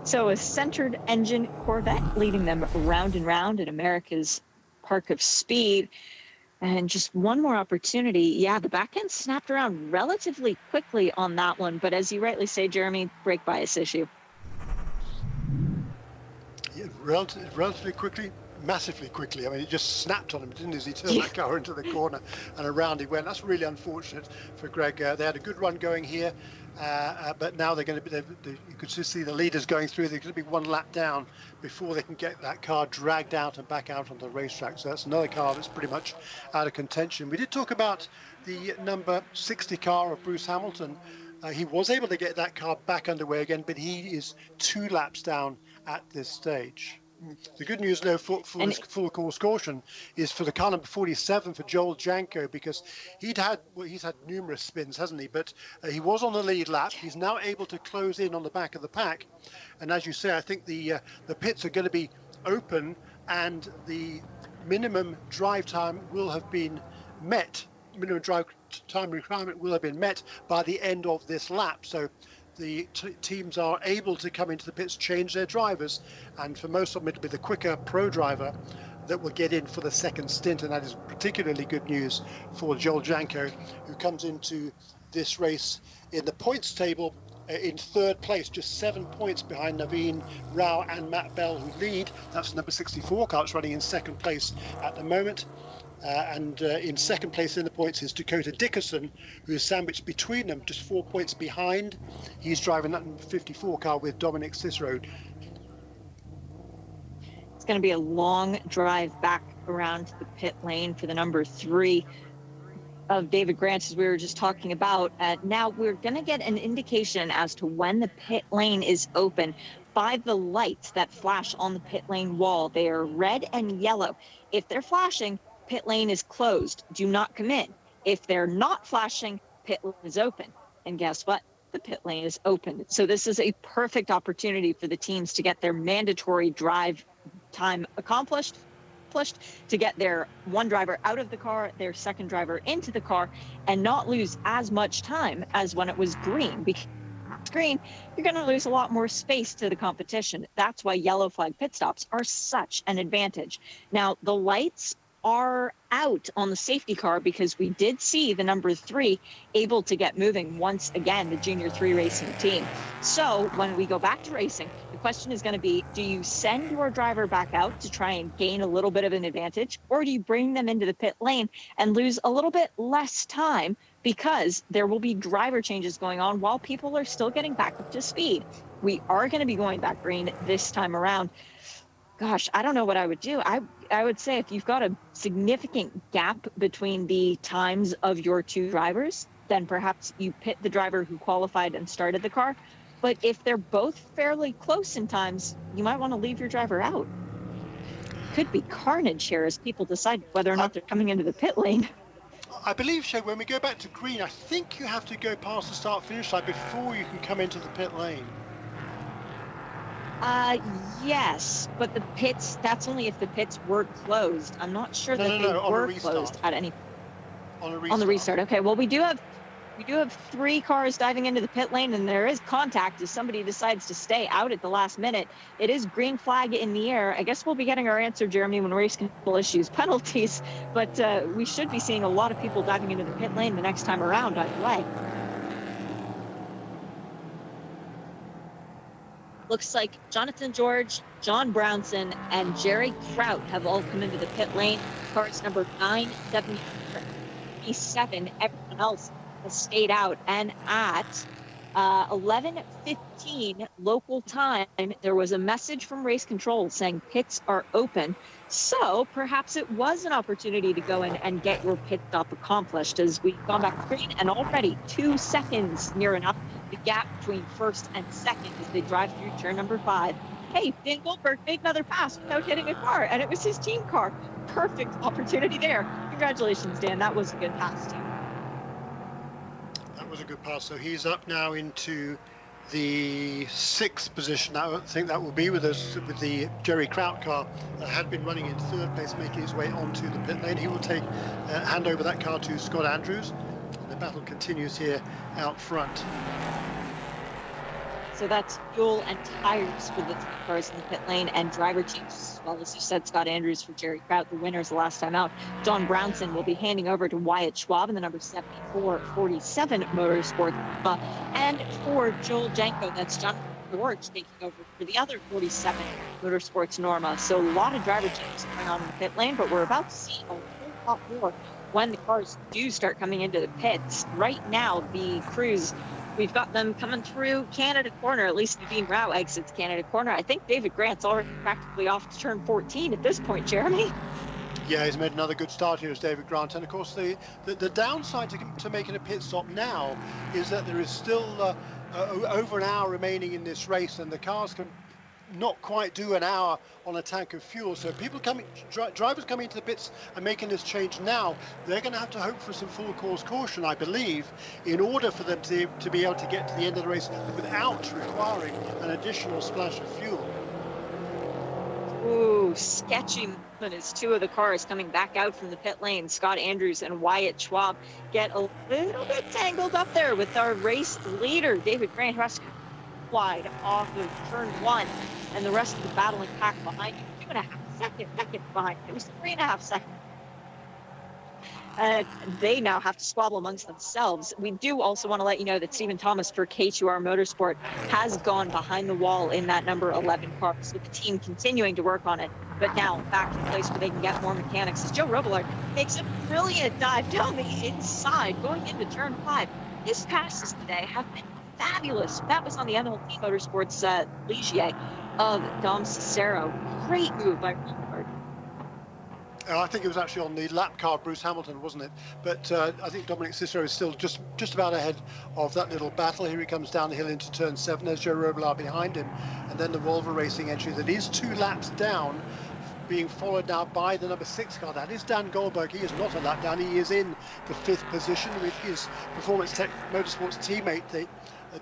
So a centered engine Corvette leading them round and round in America's Park of Speed. And just one more opportunity. Yeah, the back end snapped around relatively quickly on that one. But as you rightly say, Jeremy, brake bias issue. Yeah, relatively quickly. Massively quickly. I mean, it just snapped on him, didn't it, as he turned that car into the corner, and around he went. That's really unfortunate for Greg. They had a good run going here, but now they're going to be, you could just see the leaders going through. They're going to be one lap down before they can get that car dragged out and back out on the racetrack. So that's another car that's pretty much out of contention. We did talk about the number 60 car of Bruce Hamilton. He was able to get that car back underway again, but he is 2 laps down at this stage. The good news, though, for this full course caution is for the car number 47 for Joel Janko, because he's had numerous spins, hasn't he? But he was on the lead lap. He's now able to close in on the back of the pack. And as you say, I think the pits are going to be open, and the minimum drive time will have been met. Minimum drive time requirement will have been met by the end of this lap. So the teams are able to come into the pits, change their drivers, and for most of them it'll be the quicker pro driver that will get in for the second stint, and that is particularly good news for Joel Janko, who comes into this race in the points table in 3rd place, just 7 points behind Naveen Rao and Matt Bell, who lead. That's number 64 car. It's running in 2nd place at the moment. And in 2nd place in the points is Dakota Dickerson, who is sandwiched between them, just 4 points behind. He's driving that number 54 car with Dominic Cicero. It's going to be a long drive back around the pit lane for the number 3 of David Grant, as we were just talking about. Now we're going to get an indication as to when the pit lane is open by the lights that flash on the pit lane wall. They are red and yellow. If they're flashing, pit lane is closed. Do not come in. If they're not flashing, pit lane is open. And guess what? The pit lane is open. So this is a perfect opportunity for the teams to get their mandatory drive time accomplished, to get their one driver out of the car, their second driver into the car, and not lose as much time as when it was green. Because green, you're going to lose a lot more space to the competition. That's why yellow flag pit stops are such an advantage. Now, the lights are out on the safety car because we did see the number 3 able to get moving once again, the Junior 3 racing team. So when we go back to racing, the question is going to be, do you send your driver back out to try and gain a little bit of an advantage, or do you bring them into the pit lane and lose a little bit less time because there will be driver changes going on while people are still getting back up to speed? We are going to be going back green this time around. Gosh, I don't know what I would do. I would say if you've got a significant gap between the times of your 2 drivers, then perhaps you pit the driver who qualified and started the car. But if they're both fairly close in times, you might want to leave your driver out. Could be carnage here as people decide whether or not they're coming into the pit lane. I believe, Shay, when we go back to green, I think you have to go past the start-finish line before you can come into the pit lane. Yes, but the pits, that's only if the pits were closed. I'm not sure that they were closed at any on the restart. Okay, well, we do have 3 cars diving into the pit lane, and there is contact as somebody decides to stay out at the last minute. It is green flag in the air. I guess we'll be getting our answer, Jeremy, when race control issues penalties, but we should be seeing a lot of people diving into the pit lane the next time around either way. Looks like Jonathan George, John Brownson, and Jerry Kraut have all come into the pit lane. Cars number 9, 7, 37. Everyone else has stayed out. And at 11:15 local time, there was a message from race control saying pits are open. So perhaps it was an opportunity to go in and get your pit stop accomplished, as we've gone back green, and already 2 seconds near enough the gap between first and second as they drive through turn number 5. Hey, Dan Goldberg made another pass without hitting a car, and it was his team car. Perfect opportunity there. Congratulations, Dan. That was a good pass, too. That was a good pass. So he's up now into the 6th position. I think that will be with the Jerry Kraut car that had been running in 3rd place, making his way onto the pit lane. He will hand over that car to Scott Andrews. The battle continues here out front. So that's fuel and tires for the 3 cars in the pit lane, and driver changes as well. As you said, Scott Andrews for Jerry Kraut, the winners the last time out. John Brownson will be handing over to Wyatt Schwab in the number 74-47 Motorsports. And for Joel Janko, that's Jonathan George taking over for the other 47 Motorsports Norma. So a lot of driver changes going on in the pit lane, but we're about to see a whole lot more when the cars do start coming into the pits. Right now, the crews, we've got them coming through Canada Corner. At least Naveen Rao exits Canada Corner. I think David Grant's already practically off to turn 14 at this point, Jeremy. Yeah, he's made another good start here as David Grant. And of course, the downside to making a pit stop now is that there is still over an hour remaining in this race, and the cars can not quite do an hour on a tank of fuel. So people drivers coming into the pits and making this change now, they're going to have to hope for some full course caution, I believe, in order for them to be able to get to the end of the race without requiring an additional splash of fuel. Ooh, sketchy as two of the cars coming back out from the pit lane, Scott Andrews and Wyatt Schwab, get a little bit tangled up there with our race leader, David Grant, who has to wide off of turn 1, and the rest of the battling pack behind him. 2.5 seconds behind him. It was 3.5 seconds. They now have to squabble amongst themselves. We do also want to let you know that Stephen Thomas for K2R Motorsport has gone behind the wall in that number 11 car. So the team continuing to work on it, but now back to the place where they can get more mechanics. As Joe Robler makes a brilliant dive down the inside, going into turn 5. His passes today have been fabulous. That was on the MLT Motorsports Ligier of Dom Cicero. Great move by Goldberg. I think it was actually on the lap car, Bruce Hamilton, wasn't it? But I think Dominic Cicero is still just about ahead of that little battle. Here he comes down the hill into turn 7. There's Joe Robler behind him. And then the Volvo Racing entry that is 2 laps down, being followed now by the number 6 car. That is Dan Goldberg. He is not a lap down. He is in the 5th position with his Performance Tech Motorsports teammate,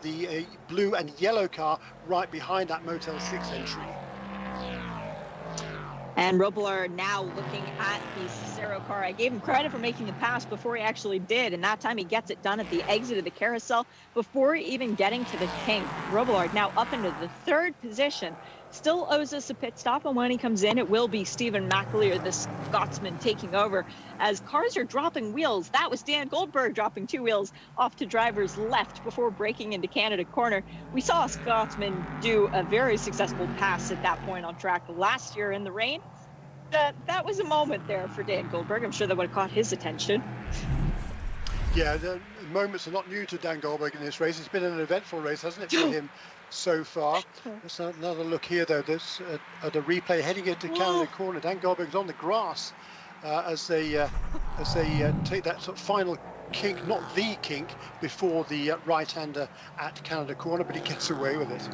the blue and yellow car, right behind that Motel 6 entry. And Robler now looking at the Cicero car. I gave him credit for making the pass before he actually did, and that time he gets it done at the exit of the carousel before even getting to the kink. Robler now up into the 3rd position. Still owes us a pit stop, and when he comes in, it will be Stephen McAleer, the Scotsman, taking over. As cars are dropping wheels, that was Dan Goldberg dropping 2 wheels off to driver's left before braking into Canada Corner. We saw a Scotsman do a very successful pass at that point on track last year in the rain. That was a moment there for Dan Goldberg. I'm sure that would have caught his attention. Yeah, the moments are not new to Dan Goldberg in this race. It's been an eventful race, hasn't it, for him so far? Let's have another look here, though. This at a replay heading into Canada Corner. Dan Goldberg's on the grass as they take that sort of final kink, not the kink, before the right-hander at Canada Corner, but he gets away with it.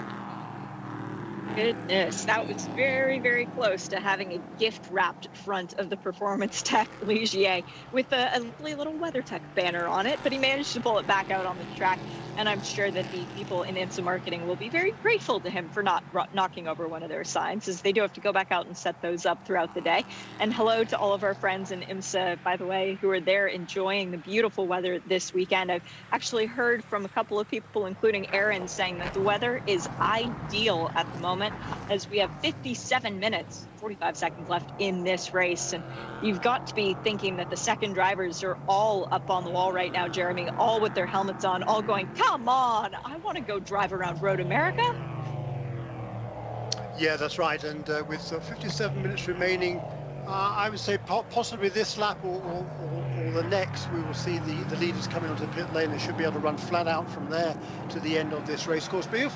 Goodness, that was very, very close to having a gift-wrapped front of the Performance Tech Ligier with a lovely little WeatherTech banner on it, but he managed to pull it back out on the track, and I'm sure that the people in IMSA marketing will be very grateful to him for not knocking over one of their signs, as they do have to go back out and set those up throughout the day. And hello to all of our friends in IMSA, by the way, who are there enjoying the beautiful weather this weekend. I've actually heard from a couple of people, including Aaron, saying that the weather is ideal at the moment, as we have 57 minutes, 45 seconds left in this race. And you've got to be thinking that the second drivers are all up on the wall right now, Jeremy, all with their helmets on, all going, come on, I want to go drive around Road America. Yeah, that's right. And with 57 minutes remaining, I would say possibly this lap or the next, we will see the leaders coming onto the pit lane. They should be able to run flat out from there to the end of this race course. Being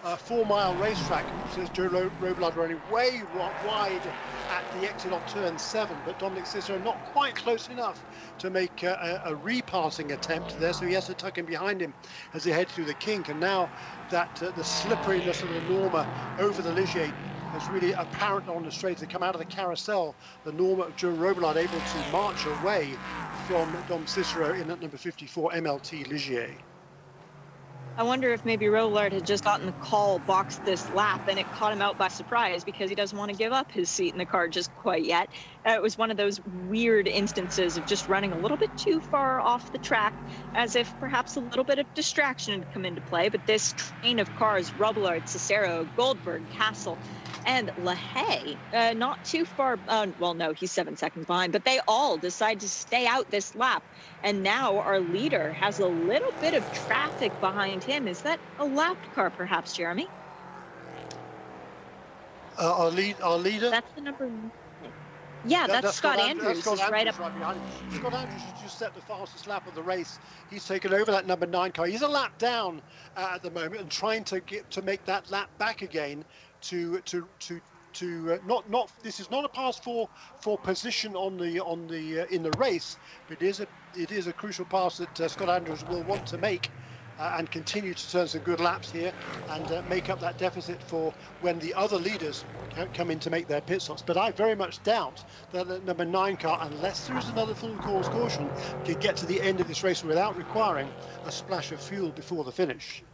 a 4-mile racetrack, says Joe Robler running way wide at the exit on turn 7, but Dominic Cicero not quite close enough to make a repassing attempt there, so he has to tuck in behind him as they head through the kink. And now that the slipperiness of the Norma over the Ligier is really apparent on the straight. They come out of the carousel, the Norma of Joe Robler able to march away from Dom Cicero in that number 54 MLT Ligier. I wonder if maybe Robler had just gotten the call box this lap and it caught him out by surprise because he doesn't want to give up his seat in the car just quite yet. It was one of those weird instances of just running a little bit too far off the track, as if perhaps a little bit of distraction had come into play. But this train of cars, Robler, Cicero, Goldberg, Castle, and LaHaye, not too far, well, no, he's 7 seconds behind, but they all decide to stay out this lap. And now our leader has a little bit of traffic behind him. Is that a lapped car, perhaps, Jeremy? Our leader? That's the number one. Yeah, that's Scott Andrews. Scott Andrews right up behind him. Scott Andrews has just set the fastest lap of the race. He's taken over that number 9 car. He's a lap down at the moment and trying to make that lap back again to to not this is not a pass for position on the in the race, but it is a crucial pass that Scott Andrews will want to make and continue to turn some good laps here and make up that deficit for when the other leaders come in to make their pit stops. But I very much doubt that the number 9 car, unless there is another full course caution, can get to the end of this race without requiring a splash of fuel before the finish.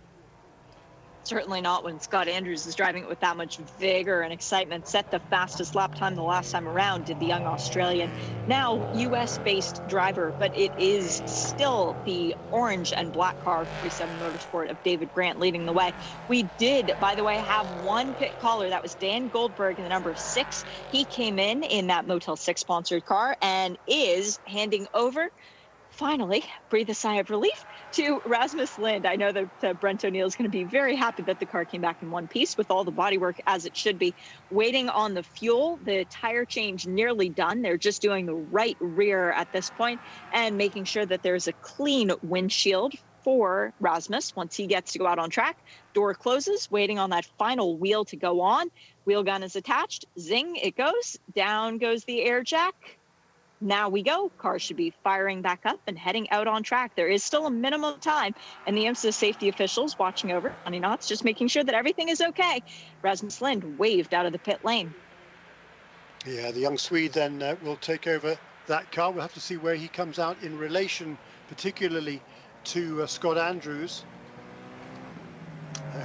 Certainly not when Scott Andrews is driving it with that much vigor and excitement. Set the fastest lap time the last time around, did the young Australian. Now US-based driver, but it is still the orange and black car, 47 Motorsport of David Grant leading the way. We did, by the way, have one pit caller. That was Dan Goldberg in the number 6. He came in that Motel 6 sponsored car and is handing over, finally, breathe a sigh of relief, to Rasmus Lind. I know that Brent O'Neill is going to be very happy that the car came back in one piece with all the bodywork as it should be. Waiting on the fuel, the tire change nearly done. They're just doing the right rear at this point and making sure that there's a clean windshield for Rasmus once he gets to go out on track. Door closes, waiting on that final wheel to go on. Wheel gun is attached. Zing, it goes. Down goes the air jack. Now we go. Car should be firing back up and heading out on track. There is still a minimum time, and the IMSA safety officials watching over 20 knots, just making sure that everything is okay. Rasmus Lind waved out of the pit lane. Yeah, the young Swede then will take over that car. We'll have to see where he comes out in relation, particularly to Scott Andrews.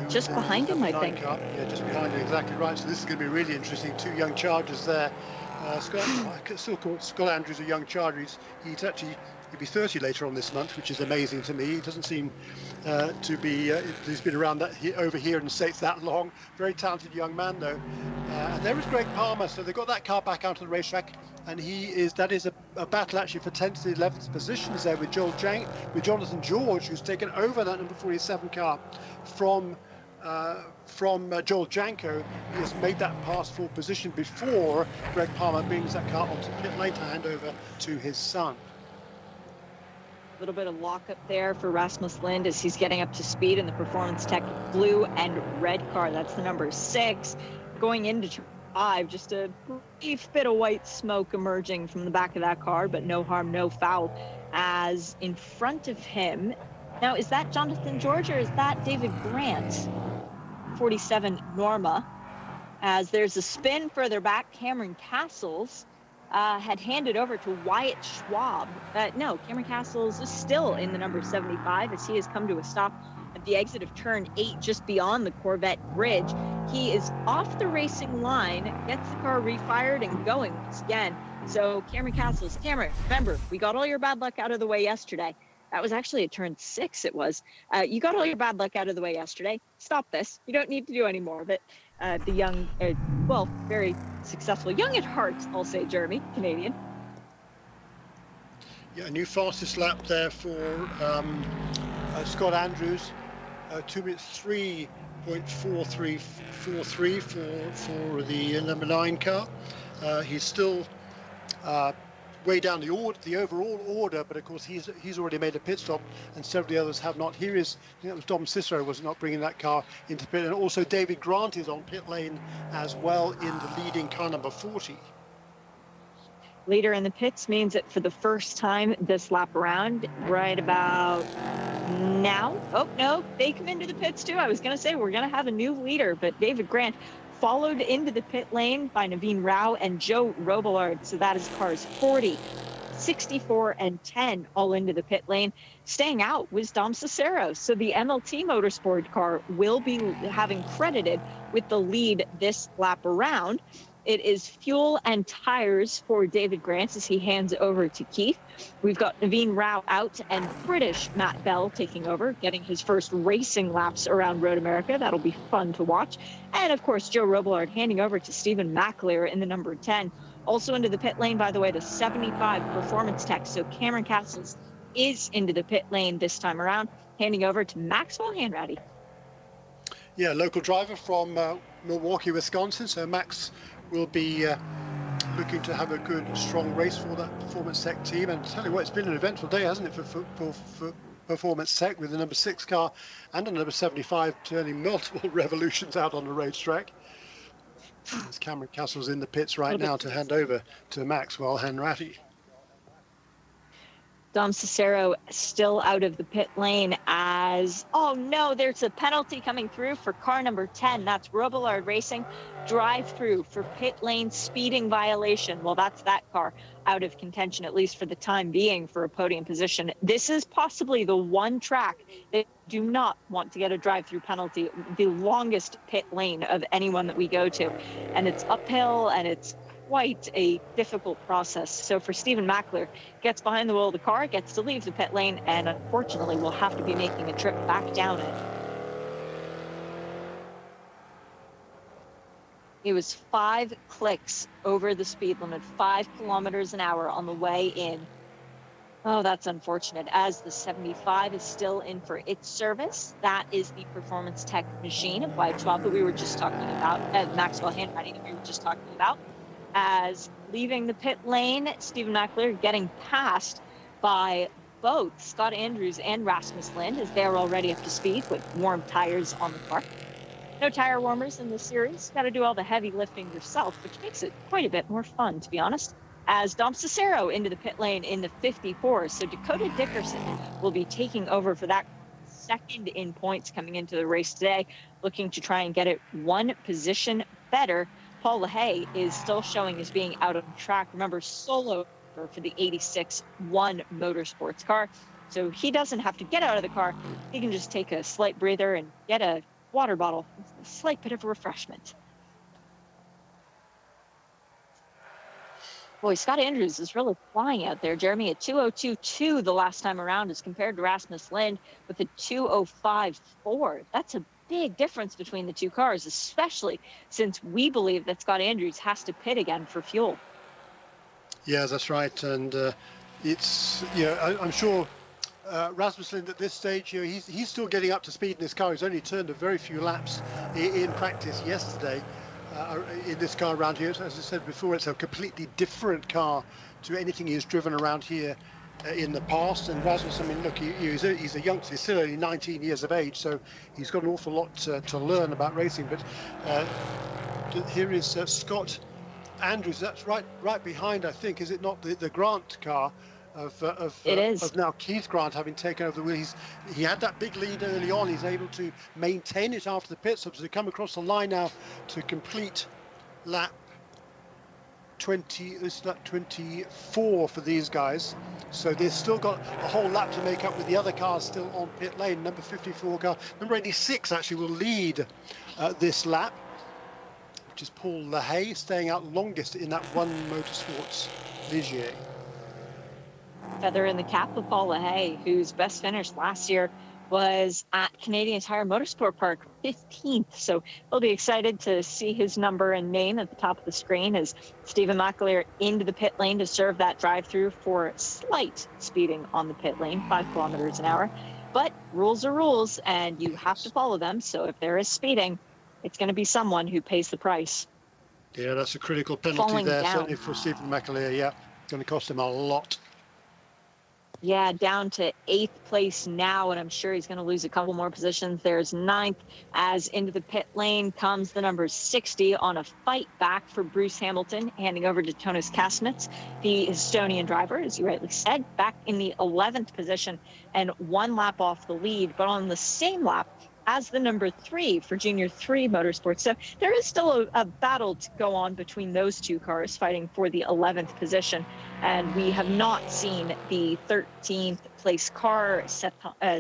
Just behind him, I think. Car. Yeah, just behind him, exactly right. So this is going to be really interesting. 2 young chargers there. I still call Scott Andrews a young charger. He'll be 30 later on this month, which is amazing to me. He doesn't seem to be. He's been around over here in the States that long. Very talented young man, though. And there is Greg Palmer. So they've got that car back onto the racetrack, and that is a battle actually for 10th to 11th positions there with Jonathan George, who's taken over that number 47 car from Joel Janko. He has made that pass for position before Greg Palmer brings that car onto pit lane to hand over to his son. A little bit of lockup there for Rasmus Lind as he's getting up to speed in the Performance Tech blue and red car. That's the number 6. Going into turn 5, just a brief bit of white smoke emerging from the back of that car, but no harm, no foul. As in front of him, now is that Jonathan George or is that David Grant? 47 Norma. As there's a spin further back, Cameron Castles had handed over to Wyatt Schwab. No, Cameron Castles is still in the number 75 as he has come to a stop at the exit of turn 8 just beyond the Corvette bridge. He is off the racing line, gets the car refired and going once again. So Cameron Castles, remember, we got all your bad luck out of the way yesterday. That was actually at turn 6 it was. You got all your bad luck out of the way yesterday. Stop this. You don't need to do any more of it. The young, very successful, young at heart, I'll say, Jeremy, Canadian. Yeah, a new fastest lap there for Scott Andrews. 2 minutes 3.4343 for the number 9 car. He's still way down the overall order, but of course he's already made a pit stop and several of the others have not. Here is, I think it was Dom Cicero was not bringing that car into pit, and also David Grant is on pit lane as well in the leading car number 40. Leader in the pits means that for the first time this lap around, right about now. Oh no, they come into the pits too. I was going to say we're going to have a new leader, but David Grant followed into the pit lane by Naveen Rao and Joe Robler. So that is cars 40, 64, and 10 all into the pit lane. Staying out was Dom Cicero. So the MLT Motorsport car will be having credited with the lead this lap around. It is fuel and tires for David Grant as he hands over to Keith. We've got Naveen Rao out and British Matt Bell taking over, getting his first racing laps around Road America. That'll be fun to watch. And, of course, Joe Robillard handing over to Stephen McAleer in the number 10. Also into the pit lane, by the way, the 75 Performance Tech. So Cameron Castles is into the pit lane this time around, handing over to Maxwell Hanratty. Yeah, local driver from Milwaukee, Wisconsin. So Max will be looking to have a good, strong race for that Performance Tech team. And tell you what, it's been an eventful day, hasn't it, for Performance Tech, with the number 6 car and a number 75 turning multiple revolutions out on the racetrack. As Cameron Castle's in the pits right now to hand over to Maxwell Hanratty. Dom Cicero still out of the pit lane as, oh no, there's a penalty coming through for car number 10. That's Robler Racing, drive-through for pit lane speeding violation. Well, that's that car out of contention, at least for the time being, for a podium position. This is possibly the one track that do not want to get a drive-through penalty, the longest pit lane of anyone that we go to. And it's uphill, and it's quite a difficult process. So for Stephen Mackler, gets behind the wheel of the car, gets to leave the pit lane, and unfortunately will have to be making a trip back down it. He was 5 clicks over the speed limit, 5 kilometers an hour on the way in. Oh, that's unfortunate, as the 75 is still in for its service. That is the Performance Tech machine of Wyatt Schwab that we were just talking about, Maxwell Hanratty that we were just talking about. As leaving the pit lane, Stephen Mackler getting passed by both Scott Andrews and Rasmus Lind, as they're already up to speed with warm tires on the car. No tire warmers in this series. Got to do all the heavy lifting yourself, which makes it quite a bit more fun, to be honest. As Dom Cicero into the pit lane in the 54. So Dakota Dickerson will be taking over for that second in points coming into the race today, looking to try and get it one position better. Paul LaHaye is still showing as being out on track. Remember, solo for the 86-1 motorsports car. So he doesn't have to get out of the car. He can just take a slight breather and get a water bottle, a slight bit of refreshment. Boy, Scott Andrews is really flying out there, Jeremy, at 2:02.2 the last time around as compared to Rasmus Lind with a 2:05.4. That's a big difference between the two cars, especially since we believe that Scott Andrews has to pit again for fuel. Yeah, that's right. And it's, I'm sure Rasmus Lind at this stage, he's still getting up to speed in his car. He's only turned a very few laps in practice yesterday in this car around here. As I said before, it's a completely different car to anything he's driven around here in the past. And Rasmus, I mean, look, he's a youngster. He's still only 19 years of age, so he's got an awful lot to learn about racing. But here is Scott Andrews. That's right behind, I think, is it not, the Grant car of now Keith Grant having taken over the wheel. He had that big lead early on. He's able to maintain it after the pit stops to come across the line now to complete lap 20. This is lap 24 for these guys. So they've still got a whole lap to make up with the other cars still on pit lane. Number 54 car, number 86 actually will lead this lap, which is Paul LaHaye, staying out longest in that One Motorsports Ligier. Feather in the cap of Paul LaHaye, whose best finish last year was at Canadian Tire Motorsport Park, 15th. So we'll be excited to see his number and name at the top of the screen as Stephen Mackler into the pit lane to serve that drive-through for slight speeding on the pit lane, 5 kilometers an hour. But rules are rules, and you have to follow them. So if there is speeding, it's going to be someone who pays the price. Yeah, that's a critical penalty Falling there, down. certainly for Stephen Mackler. Yeah, going to cost him a lot. Yeah, down to 8th place now, and I'm sure he's going to lose a couple more positions. There's 9th, as into the pit lane comes the number 60 on a fight back for Bruce Hamilton, handing over to Tonis Kasmits, the Estonian driver, as you rightly said, back in the 11th position and 1 lap off the lead, but on the same lap as the number 3 for Junior 3 Motorsports. So there is still a battle to go on between those two cars fighting for the 11th position. And we have not seen the 13th place car,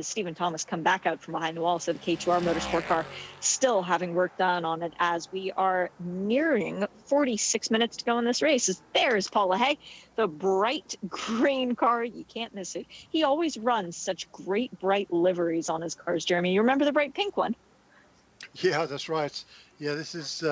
Stephen Thomas, come back out from behind the wall. So the K2R Motorsport car still having work done on it as we are nearing 46 minutes to go in this race. There's Paul LaHaye, the bright green car. You can't miss it. He always runs such great bright liveries on his cars, Jeremy. You remember the bright pink one? Yeah, that's right. Yeah, this is...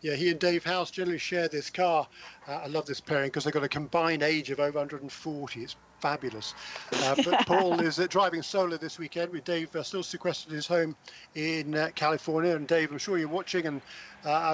he and Dave House generally share this car. I love this pairing because they've got a combined age of over 140. It's fabulous. But Paul is driving solo this weekend with Dave still sequestered in his home in California. And Dave, I'm sure you're watching, and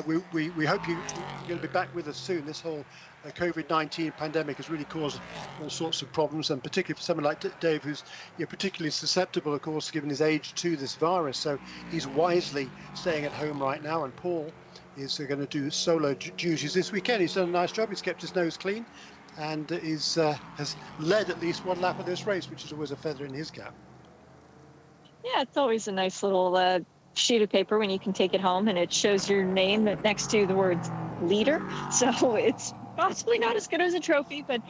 we hope you're going to be back with us soon. This whole COVID-19 pandemic has really caused all sorts of problems, and particularly for someone like Dave, who's particularly susceptible, of course, given his age, to this virus. So he's wisely staying at home right now, and Paul is going to do solo duties this weekend. He's done a nice job. He's kept his nose clean, and has led at least one lap of this race, which is always a feather in his cap. Yeah, it's always a nice little sheet of paper when you can take it home and it shows your name next to the words leader. So it's possibly not as good as a trophy, but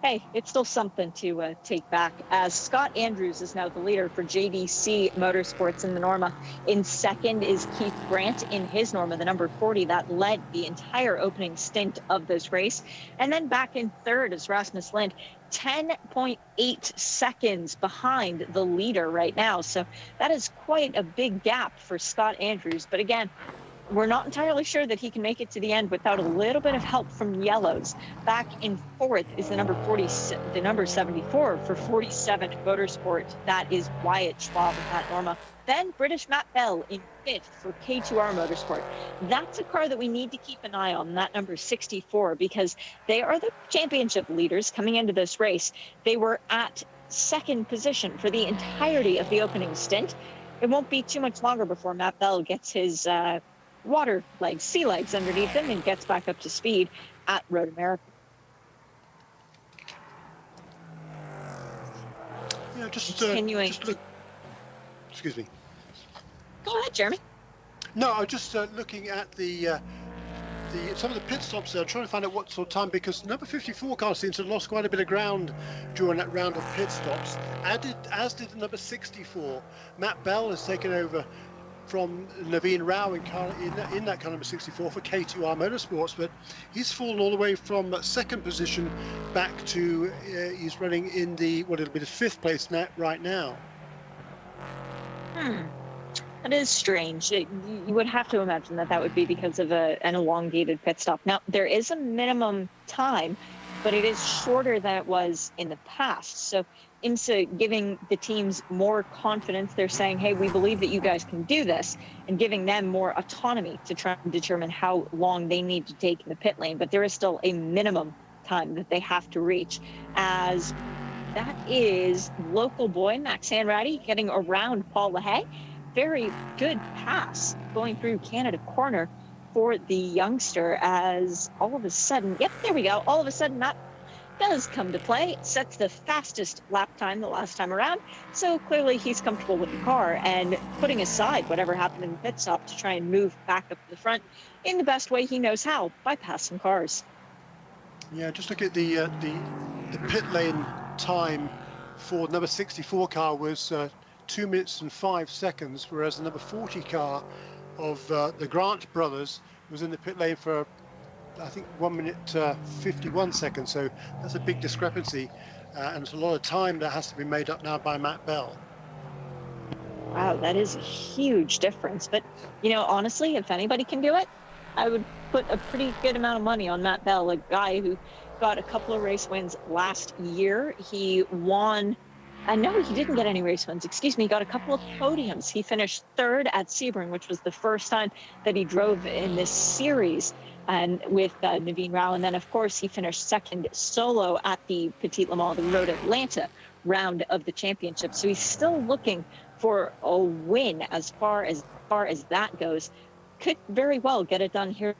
hey, it's still something to take back, as Scott Andrews is now the leader for JDC Motorsports in the Norma. In second is Keith Grant in his Norma, the number 40 that led the entire opening stint of this race. And then back in third is Rasmus Lind, 10.8 seconds behind the leader right now. So that is quite a big gap for Scott Andrews. But again, we're not entirely sure that he can make it to the end without a little bit of help from yellows. Back in fourth is the number 74 for 47 Motorsport. That is Wyatt Schwab in that Norma. Then British Matt Bell in fifth for K2R Motorsport. That's a car that we need to keep an eye on, that number 64, because they are the championship leaders coming into this race. They were at second position for the entirety of the opening stint. It won't be too much longer before Matt Bell gets his water legs, sea legs underneath him, and gets back up to speed at Road America. Yeah, just continuing. look. Excuse me. Go ahead, Jeremy. No, I was just looking at the some of the pit stops there, trying to find out what sort of time, because number 54 car seems to have lost quite a bit of ground during that round of pit stops, as did the number 64. Matt Bell has taken over from Naveen Rao in that car number 64 for K2R Motorsports, but he's fallen all the way from second position back to he's running in it'll be the fifth place right now. That is strange. You would have to imagine that would be because of an elongated pit stop. Now, there is a minimum time, but it is shorter than it was in the past. So IMSA giving the teams more confidence. They're saying, hey, we believe that you guys can do this, and giving them more autonomy to try and determine how long they need to take in the pit lane. But there is still a minimum time that they have to reach, as that is local boy Max Hanratty getting around Paul LaHaye. Very good pass going through Canada corner for the youngster, as all of a sudden, there we go. All of a sudden, that does come to play. Sets the fastest lap time the last time around. So clearly he's comfortable with the car and putting aside whatever happened in the pit stop to try and move back up to the front in the best way he knows how, by passing cars. Yeah, just look at the pit lane time for number 64 car was 2 minutes and 5 seconds, whereas the number 40 car of the Grant brothers was in the pit lane for, I think, 1 minute 51 seconds. So that's a big discrepancy, and it's a lot of time that has to be made up now by Matt Bell. Wow, that is a huge difference. But, honestly, if anybody can do it, I would put a pretty good amount of money on Matt Bell, a guy who got a couple of race wins last year. He won. No, he didn't get any race wins. Excuse me. He got a couple of podiums. He finished third at Sebring, which was the first time that he drove in this series, and with Naveen Rao. And then, of course, he finished second solo at the Petit Le Mans, the Road Atlanta round of the championship. So he's still looking for a win as far as that goes. Could very well get it done here.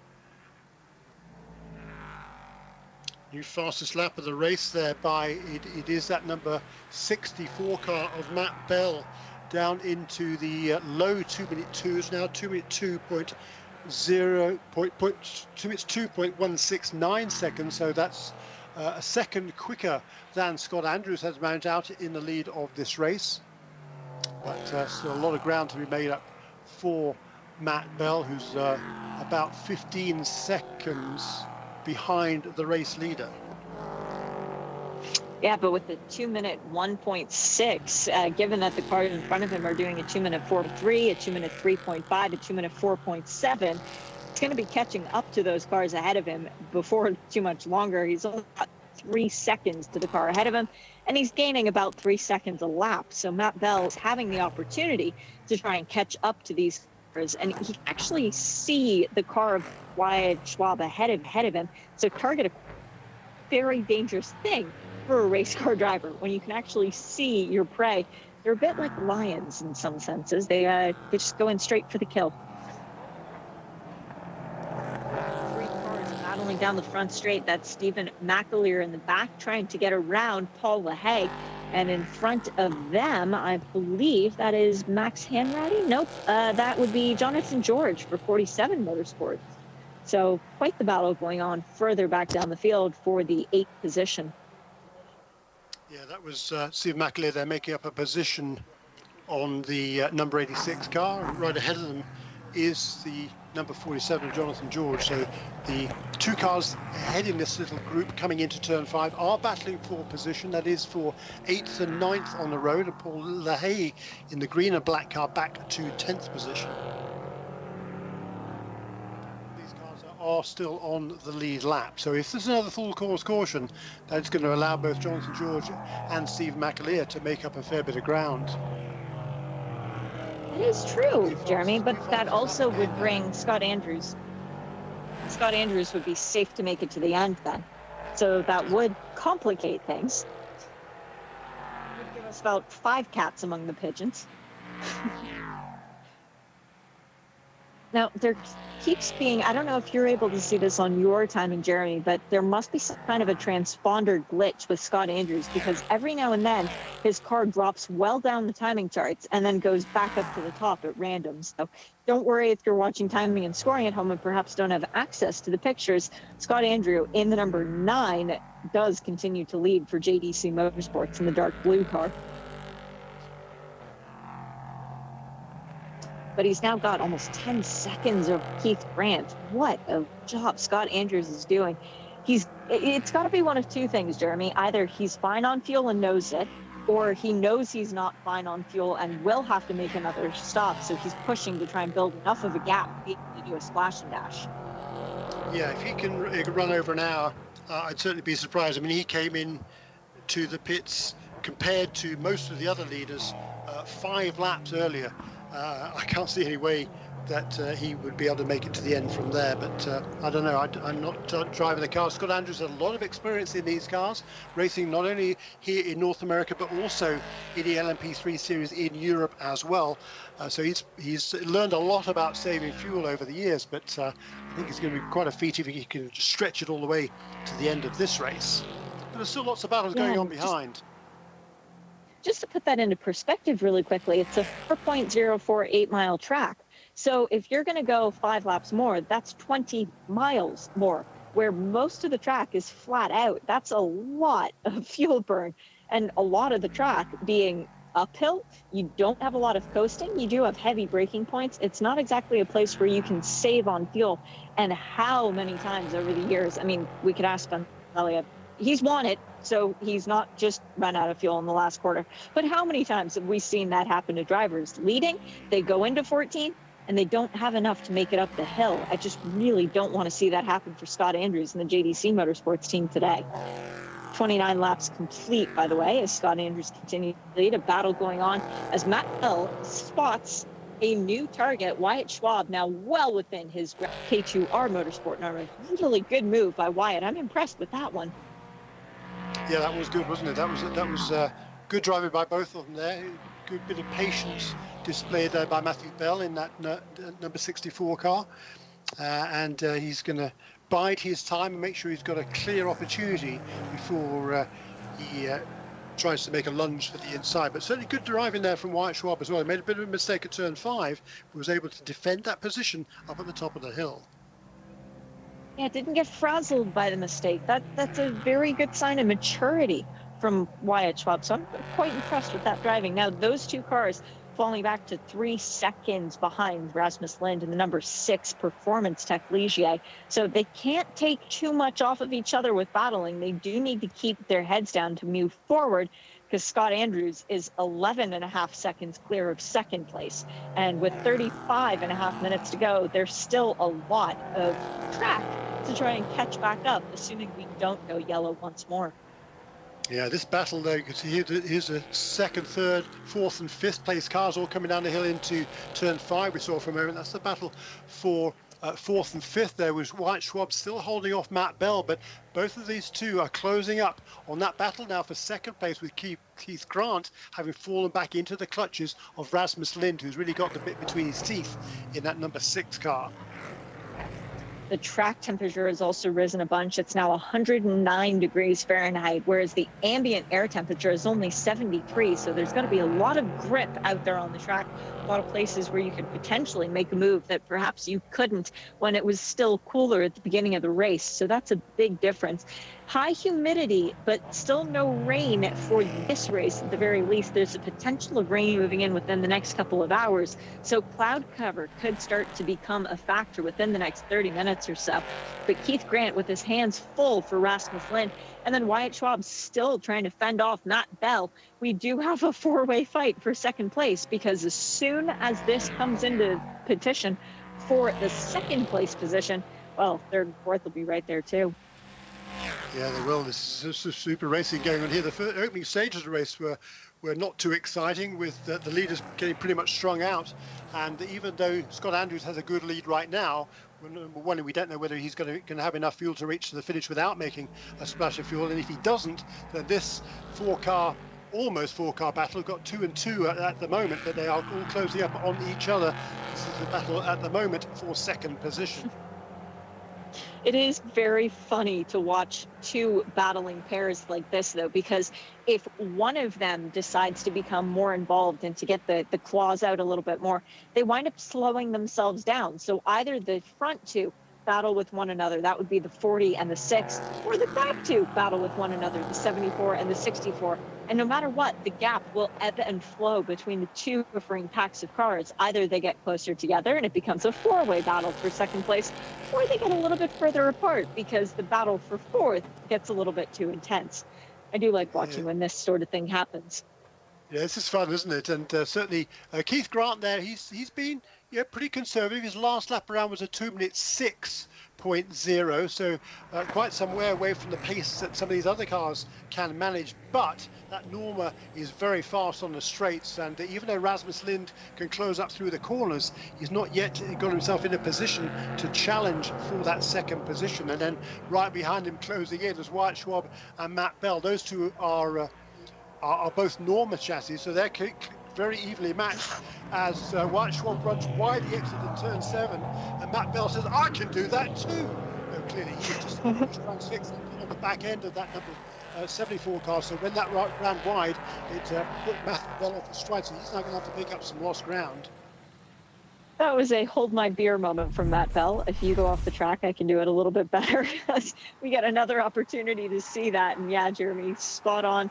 New fastest lap of the race there by it is that number 64 car of Matt Bell, down into the low 2 minute 2s now, 2 minute 2.169 seconds. So that's a second quicker than Scott Andrews has managed out in the lead of this race. But still a lot of ground to be made up for Matt Bell, who's about 15 seconds behind the race leader. Yeah, but with the 2 minute 1.6, given that the cars in front of him are doing a 2 minute 4.3, a 2 minute 3.5, a 2 minute 4.7, it's going to be catching up to those cars ahead of him before too much longer. He's only got 3 seconds to the car ahead of him, and he's gaining about 3 seconds a lap. So Matt Bell is having the opportunity to try and catch up to these cars, and he can actually see the car of Wyatt Schwab ahead of him. So target a very dangerous thing for a race car driver when you can actually see your prey. They're a bit like lions in some senses. They just go in straight for the kill. coming down the front straight. That's Stephen McAleer in the back trying to get around Paul LaHaye. And in front of them, I believe that is Max Hanratty. Nope, that would be Jonathan George for 47 Motorsports. So quite the battle going on further back down the field for the 8th position. Yeah, that was Stephen McAleer there making up a position on the number 86 car. Right ahead of them is the number 47, Jonathan George. So the two cars ahead in this little group coming into turn 5 are battling for position. That is for 8th and 9th on the road, and Paul LaHaye in the green and black car back to 10th position. These cars are still on the lead lap. So if there's another full course caution, that's going to allow both Jonathan George and Stephen McAleer to make up a fair bit of ground. It is true, Jeremy, but that also would bring Scott Andrews. Scott Andrews would be safe to make it to the end then. So that would complicate things. It would give us about 5 cats among the pigeons. Now, there keeps being, I don't know if you're able to see this on your timing, Jeremy, but there must be some kind of a transponder glitch with Scott Andrews, because every now and then his car drops well down the timing charts and then goes back up to the top at random. So don't worry if you're watching timing and scoring at home and perhaps don't have access to the pictures. Scott Andrew in the number 9 does continue to lead for JDC Motorsports in the dark blue car. But he's now got almost 10 seconds of Keith Grant. What a job Scott Andrews is doing. It's got to be one of two things, Jeremy. Either he's fine on fuel and knows it, or he knows he's not fine on fuel and will have to make another stop. So he's pushing to try and build enough of a gap to do a splash and dash. Yeah, if he can run over an hour, I'd certainly be surprised. I mean, he came in to the pits compared to most of the other leaders 5 laps earlier. I can't see any way that he would be able to make it to the end from there, but I don't know. I'm not driving the car. Scott Andrews has a lot of experience in these cars, racing not only here in North America but also in the LMP3 series in Europe as well. So he's learned a lot about saving fuel over the years, but I think it's going to be quite a feat if he can stretch it all the way to the end of this race. But there's still lots of battles going on behind. Just to put that into perspective really quickly, it's a 4.048 mile track. So if you're going to go 5 laps more, that's 20 miles more, where most of the track is flat out. That's a lot of fuel burn, and a lot of the track being uphill. You don't have a lot of coasting. You do have heavy braking points. It's not exactly a place where you can save on fuel. And how many times over the years, I mean, we could ask Ben Elliott. He's won it, so he's not just run out of fuel in the last quarter. But how many times have we seen that happen to drivers? Leading, they go into 14, and they don't have enough to make it up the hill. I just really don't want to see that happen for Scott Andrews and the JDC Motorsports team today. 29 laps complete, by the way, as Scott Andrews continues to lead. A battle going on as Matt Bell spots a new target, Wyatt Schwab, now well within his K2R Motorsport number. Really good move by Wyatt. I'm impressed with that one. Yeah, that was good, wasn't it? That was good driving by both of them there. Good bit of patience displayed there by Matthew Bell in that number 64 car. And he's going to bide his time and make sure he's got a clear opportunity before he tries to make a lunge for the inside. But certainly good driving there from Wyatt Schwab as well. He made a bit of a mistake at turn 5, but was able to defend that position up at the top of the hill. Yeah, didn't get frazzled by the mistake. That's a very good sign of maturity from Wyatt Schwab. So I'm quite impressed with that driving. Now, those two cars falling back to 3 seconds behind Rasmus Lind and the number 6 Performance Tech Ligier. So they can't take too much off of each other with battling. They do need to keep their heads down to move forward, because Scott Andrews is 11.5 seconds clear of second place. And with 35.5 minutes to go, there's still a lot of track to try and catch back up, assuming we don't go yellow once more. Yeah, this battle though, you can see here's the 2nd, 3rd, 4th and 5th place cars all coming down the hill into turn 5 we saw for a moment. That's the battle for 4th and 5th. There was Wyatt Schwab still holding off Matt Bell, but both of these two are closing up on that battle now for 2nd place, with Keith Grant having fallen back into the clutches of Rasmus Lind, who's really got the bit between his teeth in that number 6 car. The track temperature has also risen a bunch. It's now 109 degrees Fahrenheit, whereas the ambient air temperature is only 73. So there's going to be a lot of grip out there on the track, a lot of places where you could potentially make a move that perhaps you couldn't when it was still cooler at the beginning of the race. So that's a big difference. High humidity, but still no rain for this race at the very least. There's a potential of rain moving in within the next couple of hours. So cloud cover could start to become a factor within the next 30 minutes or so. But Keith Grant with his hands full for Rasmus Lind, and then Wyatt Schwab still trying to fend off Matt Bell. We do have a four-way fight for second place, because as soon as this comes into petition for the second place position, well, third and fourth will be right there too. Yeah, they will. This is super racing going on here. The opening stages of the race were not too exciting, with the leaders getting pretty much strung out. And even though Scott Andrews has a good lead right now, number one, we don't know whether he's going to have enough fuel to reach the finish without making a splash of fuel. And if he doesn't, then this almost four-car battle, got 2 and 2 at the moment, but they are all closing up on each other. This is the battle at the moment for second position. It is very funny to watch two battling pairs like this, though, because if one of them decides to become more involved and to get the claws out a little bit more, they wind up slowing themselves down. So either the front two battle with one another, that would be the 40 and the 6, or the back two battle with one another, the 74 and the 64. And no matter what, the gap will ebb and flow between the two differing packs of cars. Either they get closer together and it becomes a four-way battle for second place, or they get a little bit further apart because the battle for fourth gets a little bit too intense. I do like watching when this sort of thing happens. Yeah, this is fun, isn't it? And certainly Keith Grant there, he's been pretty conservative. His last lap around was a 2-minute 6.0, so quite some way away from the pace that some of these other cars can manage. But that Norma is very fast on the straights, and even though Rasmus Lind can close up through the corners, he's not yet got himself in a position to challenge for that second position. And then right behind him closing in is Wyatt Schwab and Matt Bell. Those two are both Norma chassis, so they're very evenly matched, as Wyatt Schwab runs wide the exit in turn 7, and Matt Bell says, I can do that too. No, clearly he just trying to fix it on the back end of that number 74 car, so when that ran wide, it put Matt Bell off the stride, so he's now going to have to pick up some lost ground. That was a hold my beer moment from Matt Bell. If you go off the track, I can do it a little bit better. We get another opportunity to see that, and yeah, Jeremy, spot on.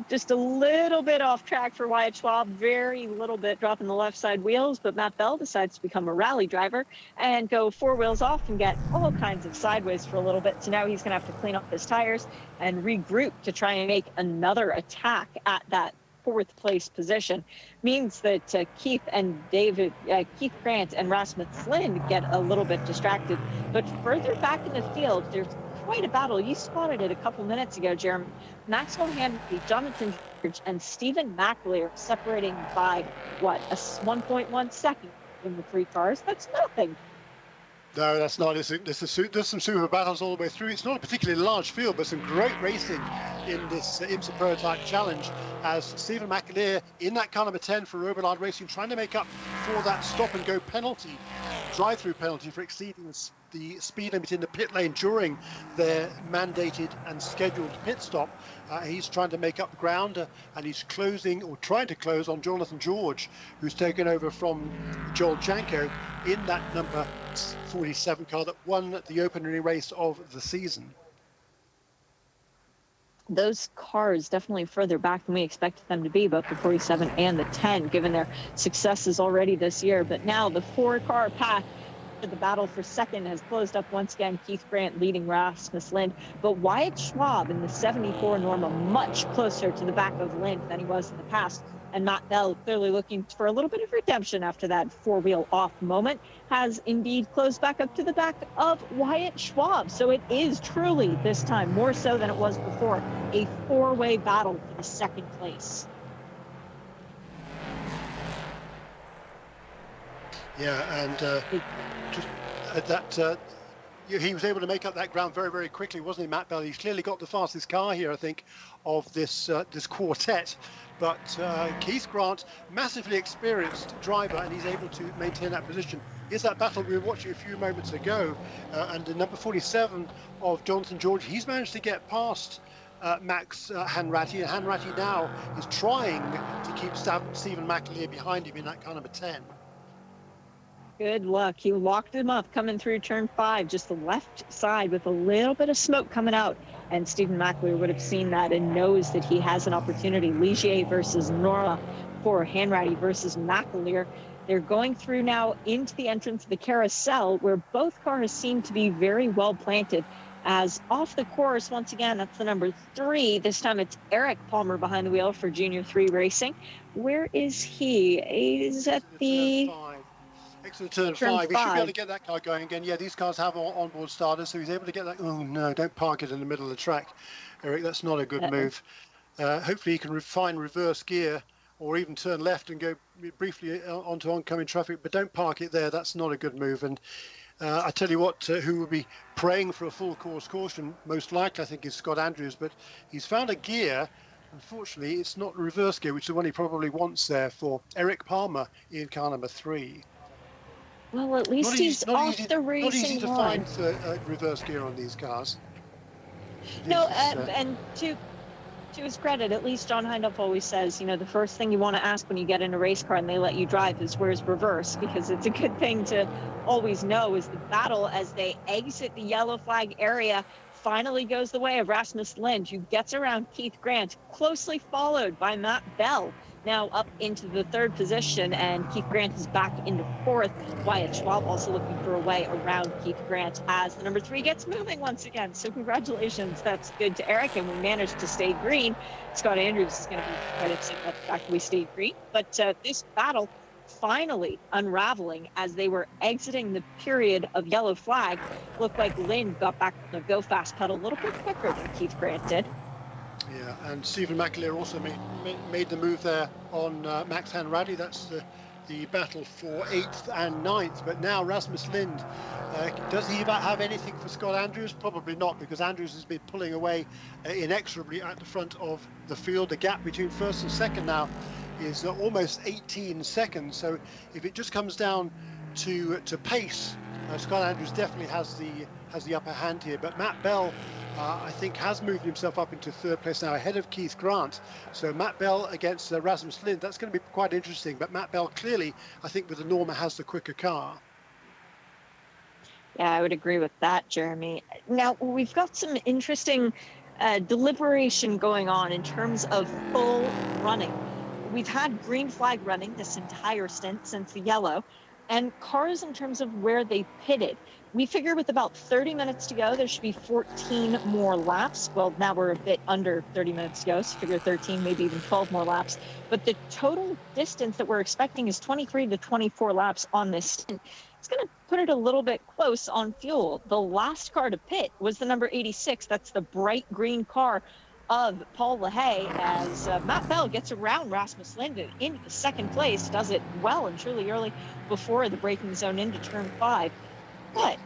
Just a little bit off track for Wyatt Schwab, very little bit dropping the left side wheels, but Matt Bell decides to become a rally driver and go 4 wheels off and get all kinds of sideways for a little bit. So now he's going to have to clean up his tires and regroup to try and make another attack at that 4th place position. Means that Keith Grant and Rasmus Lind get a little bit distracted. But further back in the field, there's quite a battle. You spotted it a couple minutes ago, Jeremy. Maxwell Hanby, Jonathan George, and Stephen McAleer separating by, a 1.1 second in the 3 cars. That's nothing. No, that's not. There's some super battles all the way through. It's not a particularly large field, but some great racing in this IMSA Prototype Challenge, as Stephen McAleer in that car number 10 for Robler Racing, trying to make up for that stop-and-go penalty, drive-through penalty for exceeding the speed limit in the pit lane during their mandated and scheduled pit stop. He's trying to make up ground, and he's trying to close on Jonathan George, who's taken over from Joel Janko in that number 47 car that won the opening race of the season. Those cars definitely further back than we expected them to be, both the 47 and the 10, given their successes already this year. But now the 4-car pack, the battle for second has closed up once again. Keith Grant leading Rasmus Lind, but Wyatt Schwab in the 74 Norma much closer to the back of Lind than he was in the past. And Matt Bell, clearly looking for a little bit of redemption after that 4-wheel off moment, has indeed closed back up to the back of Wyatt Schwab. So it is truly, this time, more so than it was before, a 4-way battle for the second place. Yeah, and he was able to make up that ground very, very quickly, wasn't he, Matt Bell? He's clearly got the fastest car here, I think, of this quartet. But Keith Grant, massively experienced driver, and he's able to maintain that position is that battle we were watching a few moments ago. And the number 47 of Jonathan George, he's managed to get past Max Hanratty, and Hanratty now is trying to keep Stephen McAleer behind him in that car number 10. Good luck. He locked him up coming through turn 5, just the left side with a little bit of smoke coming out. And Stephen McAleer would have seen that and knows that he has an opportunity. Ligier versus Norma for Hanratty versus McAleer. They're going through now into the entrance of the carousel, where both cars seem to be very well planted. As off the course, once again, that's the number 3. This time it's Eric Palmer behind the wheel for Junior 3 Racing. Where is he? He's at the... Exit turn 5. He should be able to get that car going again. Yeah, these cars have onboard starters, so he's able to get that. Oh no, don't park it in the middle of the track, Eric. That's not a good move. Hopefully he can find reverse gear or even turn left and go briefly onto oncoming traffic, but don't park it there. That's not a good move. And I tell you what, who will be praying for a full course caution, most likely I think is Scott Andrews, but he's found a gear. Unfortunately, it's not reverse gear, which is the one he probably wants there for Eric Palmer in car number 3. Well, at least he's off the racing Not easy to line. find reverse gear on these cars. No, and to his credit, at least John Hindhaugh always says, you know, the first thing you want to ask when you get in a race car and they let you drive is where's reverse, because it's a good thing to always know. Is the battle as they exit the yellow flag area finally goes the way of Rasmus Lind, who gets around Keith Grant, closely followed by Matt Bell, now up into the 3rd position, and Keith Grant is back into 4th. Wyatt Schwab also looking for a way around Keith Grant as the number 3 gets moving once again. So congratulations, that's good to Eric, and we managed to stay green. Scott Andrews is going to be credited at the fact that we stayed green, but this battle finally unraveling as they were exiting the period of yellow flag. Looked like Lynn got back on the go fast pedal a little bit quicker than Keith Grant did. Yeah, and Stephen McAleer also made the move there on Max Hanratty. That's the battle for 8th and 9th. But now Rasmus Lind, does he have anything for Scott Andrews? Probably not, because Andrews has been pulling away inexorably at the front of the field. The gap between 1st and 2nd now is almost 18 seconds. So if it just comes down to pace, Scott Andrews definitely has the upper hand here. But Matt Bell, I think, has moved himself up into 3rd place now, ahead of Keith Grant. So Matt Bell against Rasmus Lind, that's going to be quite interesting. But Matt Bell clearly, I think, with the Norma, has the quicker car. Yeah, I would agree with that, Jeremy. Now, we've got some interesting deliberation going on in terms of full running. We've had green flag running this entire stint since the yellow, and cars in terms of where they pitted. We figure with about 30 minutes to go, there should be 14 more laps. Well, now we're a bit under 30 minutes to go, so figure 13, maybe even 12 more laps. But the total distance that we're expecting is 23 to 24 laps on this stint. It's going to put it a little bit close on fuel. The last car to pit was the number 86. That's the bright green car of Paul LaHaye, as Matt Bell gets around Rasmus Lind into the 2nd place, does it well and truly early before the braking zone into turn 5. But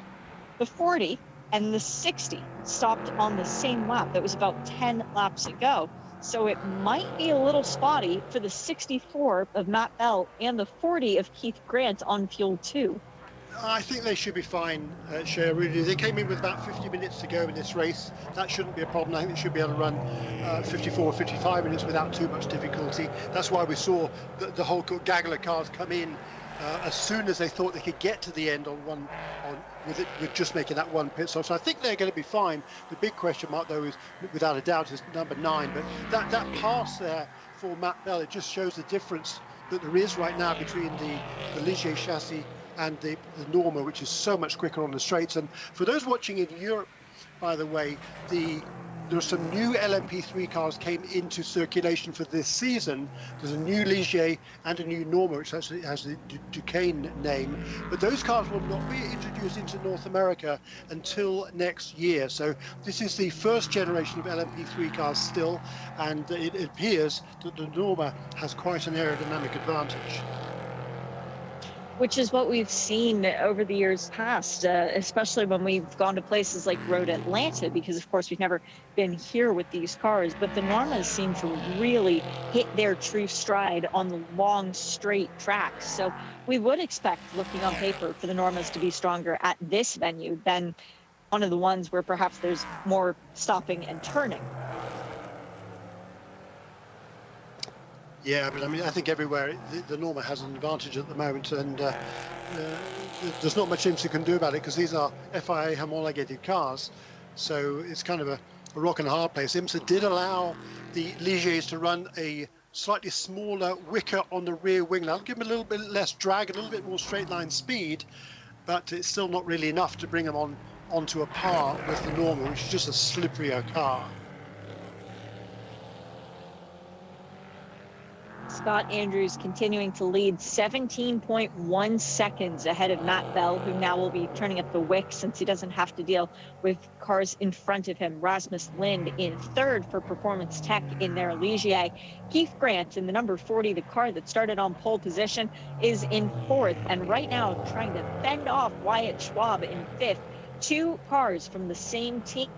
the 40 and the 60 stopped on the same lap. That was about 10 laps ago. So it might be a little spotty for the 64 of Matt Bell and the 40 of Keith Grant on fuel 2. I think they should be fine, Shea, really. They came in with about 50 minutes to go in this race. That shouldn't be a problem. I think they should be able to run 54, 55 minutes without too much difficulty. That's why we saw the whole gaggle of cars come in as soon as they thought they could get to the end with just making that one pit stop. So I think they're going to be fine. The big question mark, though, is without a doubt is number 9. But that pass there for Matt Bell, it just shows the difference that there is right now between the Ligier chassis and the Norma, which is so much quicker on the straights. And for those watching in Europe, by the way, there are some new LMP3 cars came into circulation for this season. There's a new Ligier and a new Norma, which actually has the Duquesne name. But those cars will not be introduced into North America until next year. So this is the first generation of LMP3 cars still, and it appears that the Norma has quite an aerodynamic advantage. which is what we've seen over the years past, especially when we've gone to places like Road Atlanta, because of course we've never been here with these cars, but the Normas seem to really hit their true stride on the long straight tracks. So we would expect, looking on paper, for the Normas to be stronger at this venue than one of the ones where perhaps there's more stopping and turning. Yeah, but I mean, I think everywhere the Norma has an advantage at the moment, and there's not much IMSA can do about it because these are FIA homologated cars, so it's kind of a rock and a hard place. IMSA did allow the Ligiers to run a slightly smaller wicker on the rear wing. That'll give them a little bit less drag, a little bit more straight line speed, but it's still not really enough to bring them onto a par with the Norma, which is just a slipperier car. Scott Andrews continuing to lead 17.1 seconds ahead of Matt Bell, who now will be turning up the wick since he doesn't have to deal with cars in front of him. Rasmus Lind in third for Performance Tech in their Ligier. Keith Grant in the number 40, the car that started on pole position, is in fourth, and right now trying to fend off Wyatt Schwab in fifth. Two cars from the same team,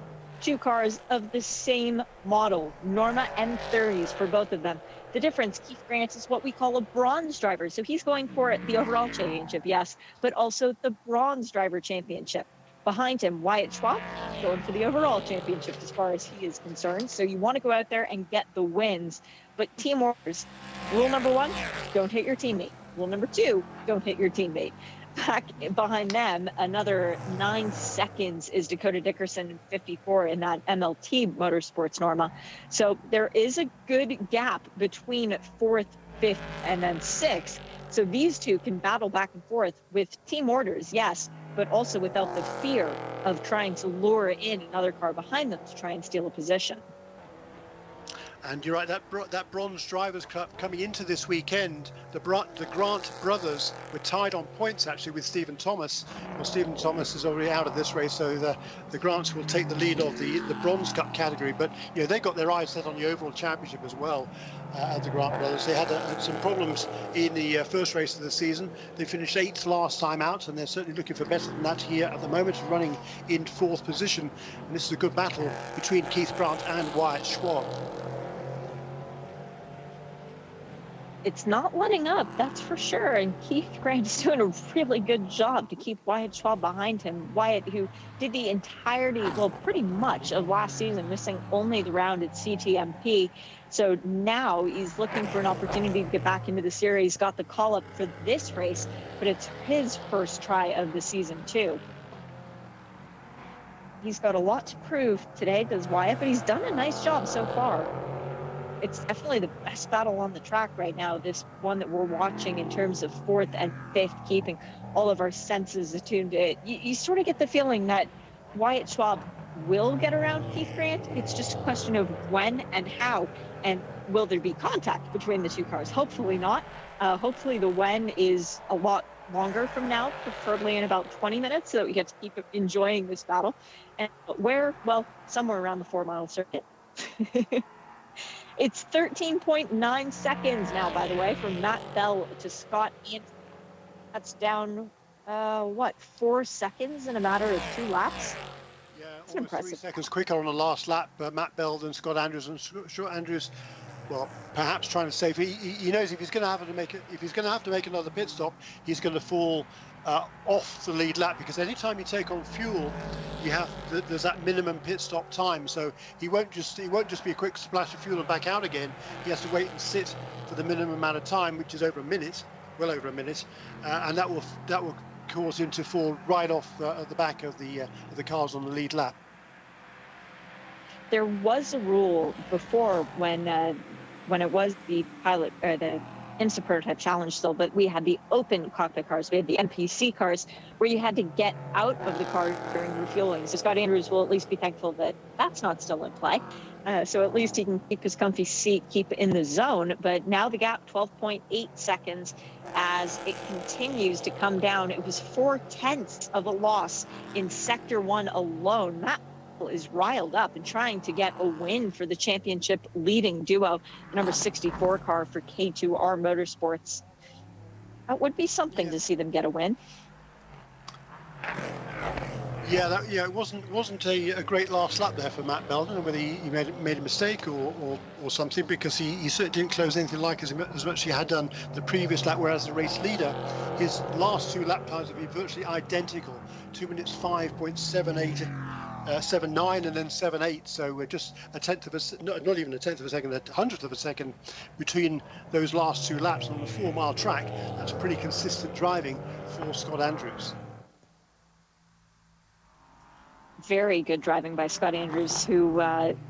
two cars of the same model, Norma M30s for both of them. The difference, Keith Grant is what we call a bronze driver. So he's going for the overall championship, yes, but also the bronze driver championship. Behind him, Wyatt Schwab going for the overall championship as far as he is concerned. So you want to go out there and get the wins. But team orders, rule number one, don't hit your teammate. Rule number two, don't hit your teammate. Back behind them, another 9 seconds is Dakota Dickerson in 54 in that MLT Motorsports Norma. So there is a good gap between fourth, fifth, and then sixth. So these two can battle back and forth with team orders, yes, but also without the fear of trying to lure in another car behind them to try and steal a position. And you're right, that Bronze Drivers' Cup coming into this weekend, the Grant brothers were tied on points actually with Stephen Thomas. Well, Stephen Thomas is already out of this race, so the Grants will take the lead of the Bronze Cup category. But you know, they got their eyes set on the overall championship as well. At the Grant brothers, they had some problems in the first race of the season. They finished 8th last time out, and they're certainly looking for better than that here at the moment, running in 4th position. And this is a good battle between Keith Grant and Wyatt Schwab. It's not letting up, that's for sure. And Keith Grant is doing a really good job to keep Wyatt Schwab behind him. Wyatt, who did the entirety, well, pretty much of last season, missing only the round at CTMP. So now he's looking for an opportunity to get back into the series. Got the call up for this race, but it's his first try of the season too. He's got a lot to prove today, does Wyatt, but he's done a nice job so far. It's definitely the best battle on the track right now, this one that we're watching in terms of 4th and 5th, keeping all of our senses attuned to it. You sort of get the feeling that Wyatt Schwab will get around Keith Grant. It's just a question of when and how, and will there be contact between the two cars? Hopefully not. Hopefully the when is a lot longer from now, preferably in about 20 minutes, so that we get to keep enjoying this battle. And where? Well, somewhere around the 4-mile circuit. It's 13.9 seconds now, by the way, from Matt Bell to Scott Andrews. That's down, 4 seconds in a matter of 2 laps? Yeah, That's almost impressive. 3 seconds quicker on the last lap. Matt Bell than Scott Andrews, and Scott Andrews, well, perhaps trying to save. He knows if he's going to have to make another pit stop, he's going to fall off the lead lap, because anytime you take on fuel, there's that minimum pit stop time. So he won't just be a quick splash of fuel and back out again. He has to wait and sit for the minimum amount of time, which is over a minute, well over a minute, and that will cause him to fall right off the back of the cars on the lead lap. There was a rule before when it was the pilot or the IMSA prototype challenge still, but we had the open cockpit cars. We had the NPC cars where you had to get out of the car during refueling. So Scott Andrews will at least be thankful that that's not still in play. So at least he can keep his comfy seat, keep in the zone. But now the gap, 12.8 seconds as it continues to come down. It was 0.4 of a loss in Sector 1 alone. That is riled up and trying to get a win for the championship leading duo, the number 64 car for K2R Motorsports. That would be something to see them get a win. Yeah, it wasn't a great last lap there for Matt Bell. I don't know whether he made a mistake or something, because he certainly didn't close anything like as much as he had done the previous lap, whereas the race leader, his last 2 lap times have been virtually identical, 2 minutes 5.79 and then 7.8, so we're just a tenth of a, not even a tenth of a second, a hundredth of a second between those last 2 laps. On a 4-mile track, that's pretty consistent driving for Scott Andrews. Very good driving by Scott Andrews, who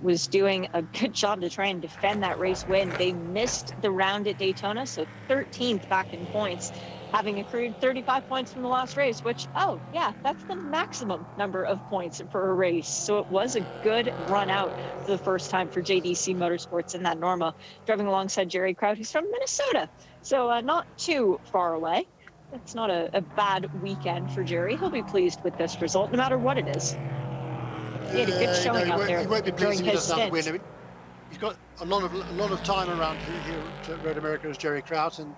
was doing a good job to try and defend that race win. They missed the round at Daytona, so 13th back in points, having accrued 35 points from the last race, which, oh yeah, that's the maximum number of points for a race. So it was a good run out for the first time for JDC Motorsports in that Norma, driving alongside Jerry Kraut, who's from Minnesota, so not too far away. It's not a bad weekend for Jerry. He'll be pleased with this result, no matter what it is. He had a good showing out there. He won't be pleased if he doesn't have a win. I mean, he's got a lot of time around here at Road America as Jerry Kraut, and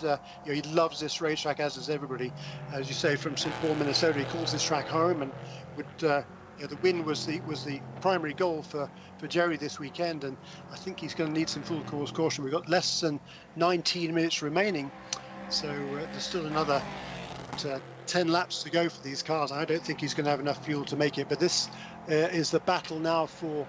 he loves this racetrack, as does everybody. As you say, from St. Paul, Minnesota, he calls this track home, and would the win was the primary goal for Jerry this weekend, and I think he's going to need some full course caution. We've got less than 19 minutes remaining, so there's still another 10 laps to go for these cars. I don't think he's going to have enough fuel to make it, but this is the battle now for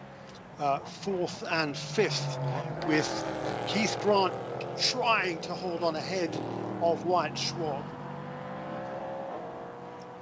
4th and 5th, with Keith Grant trying to hold on ahead of Wyatt Schwab.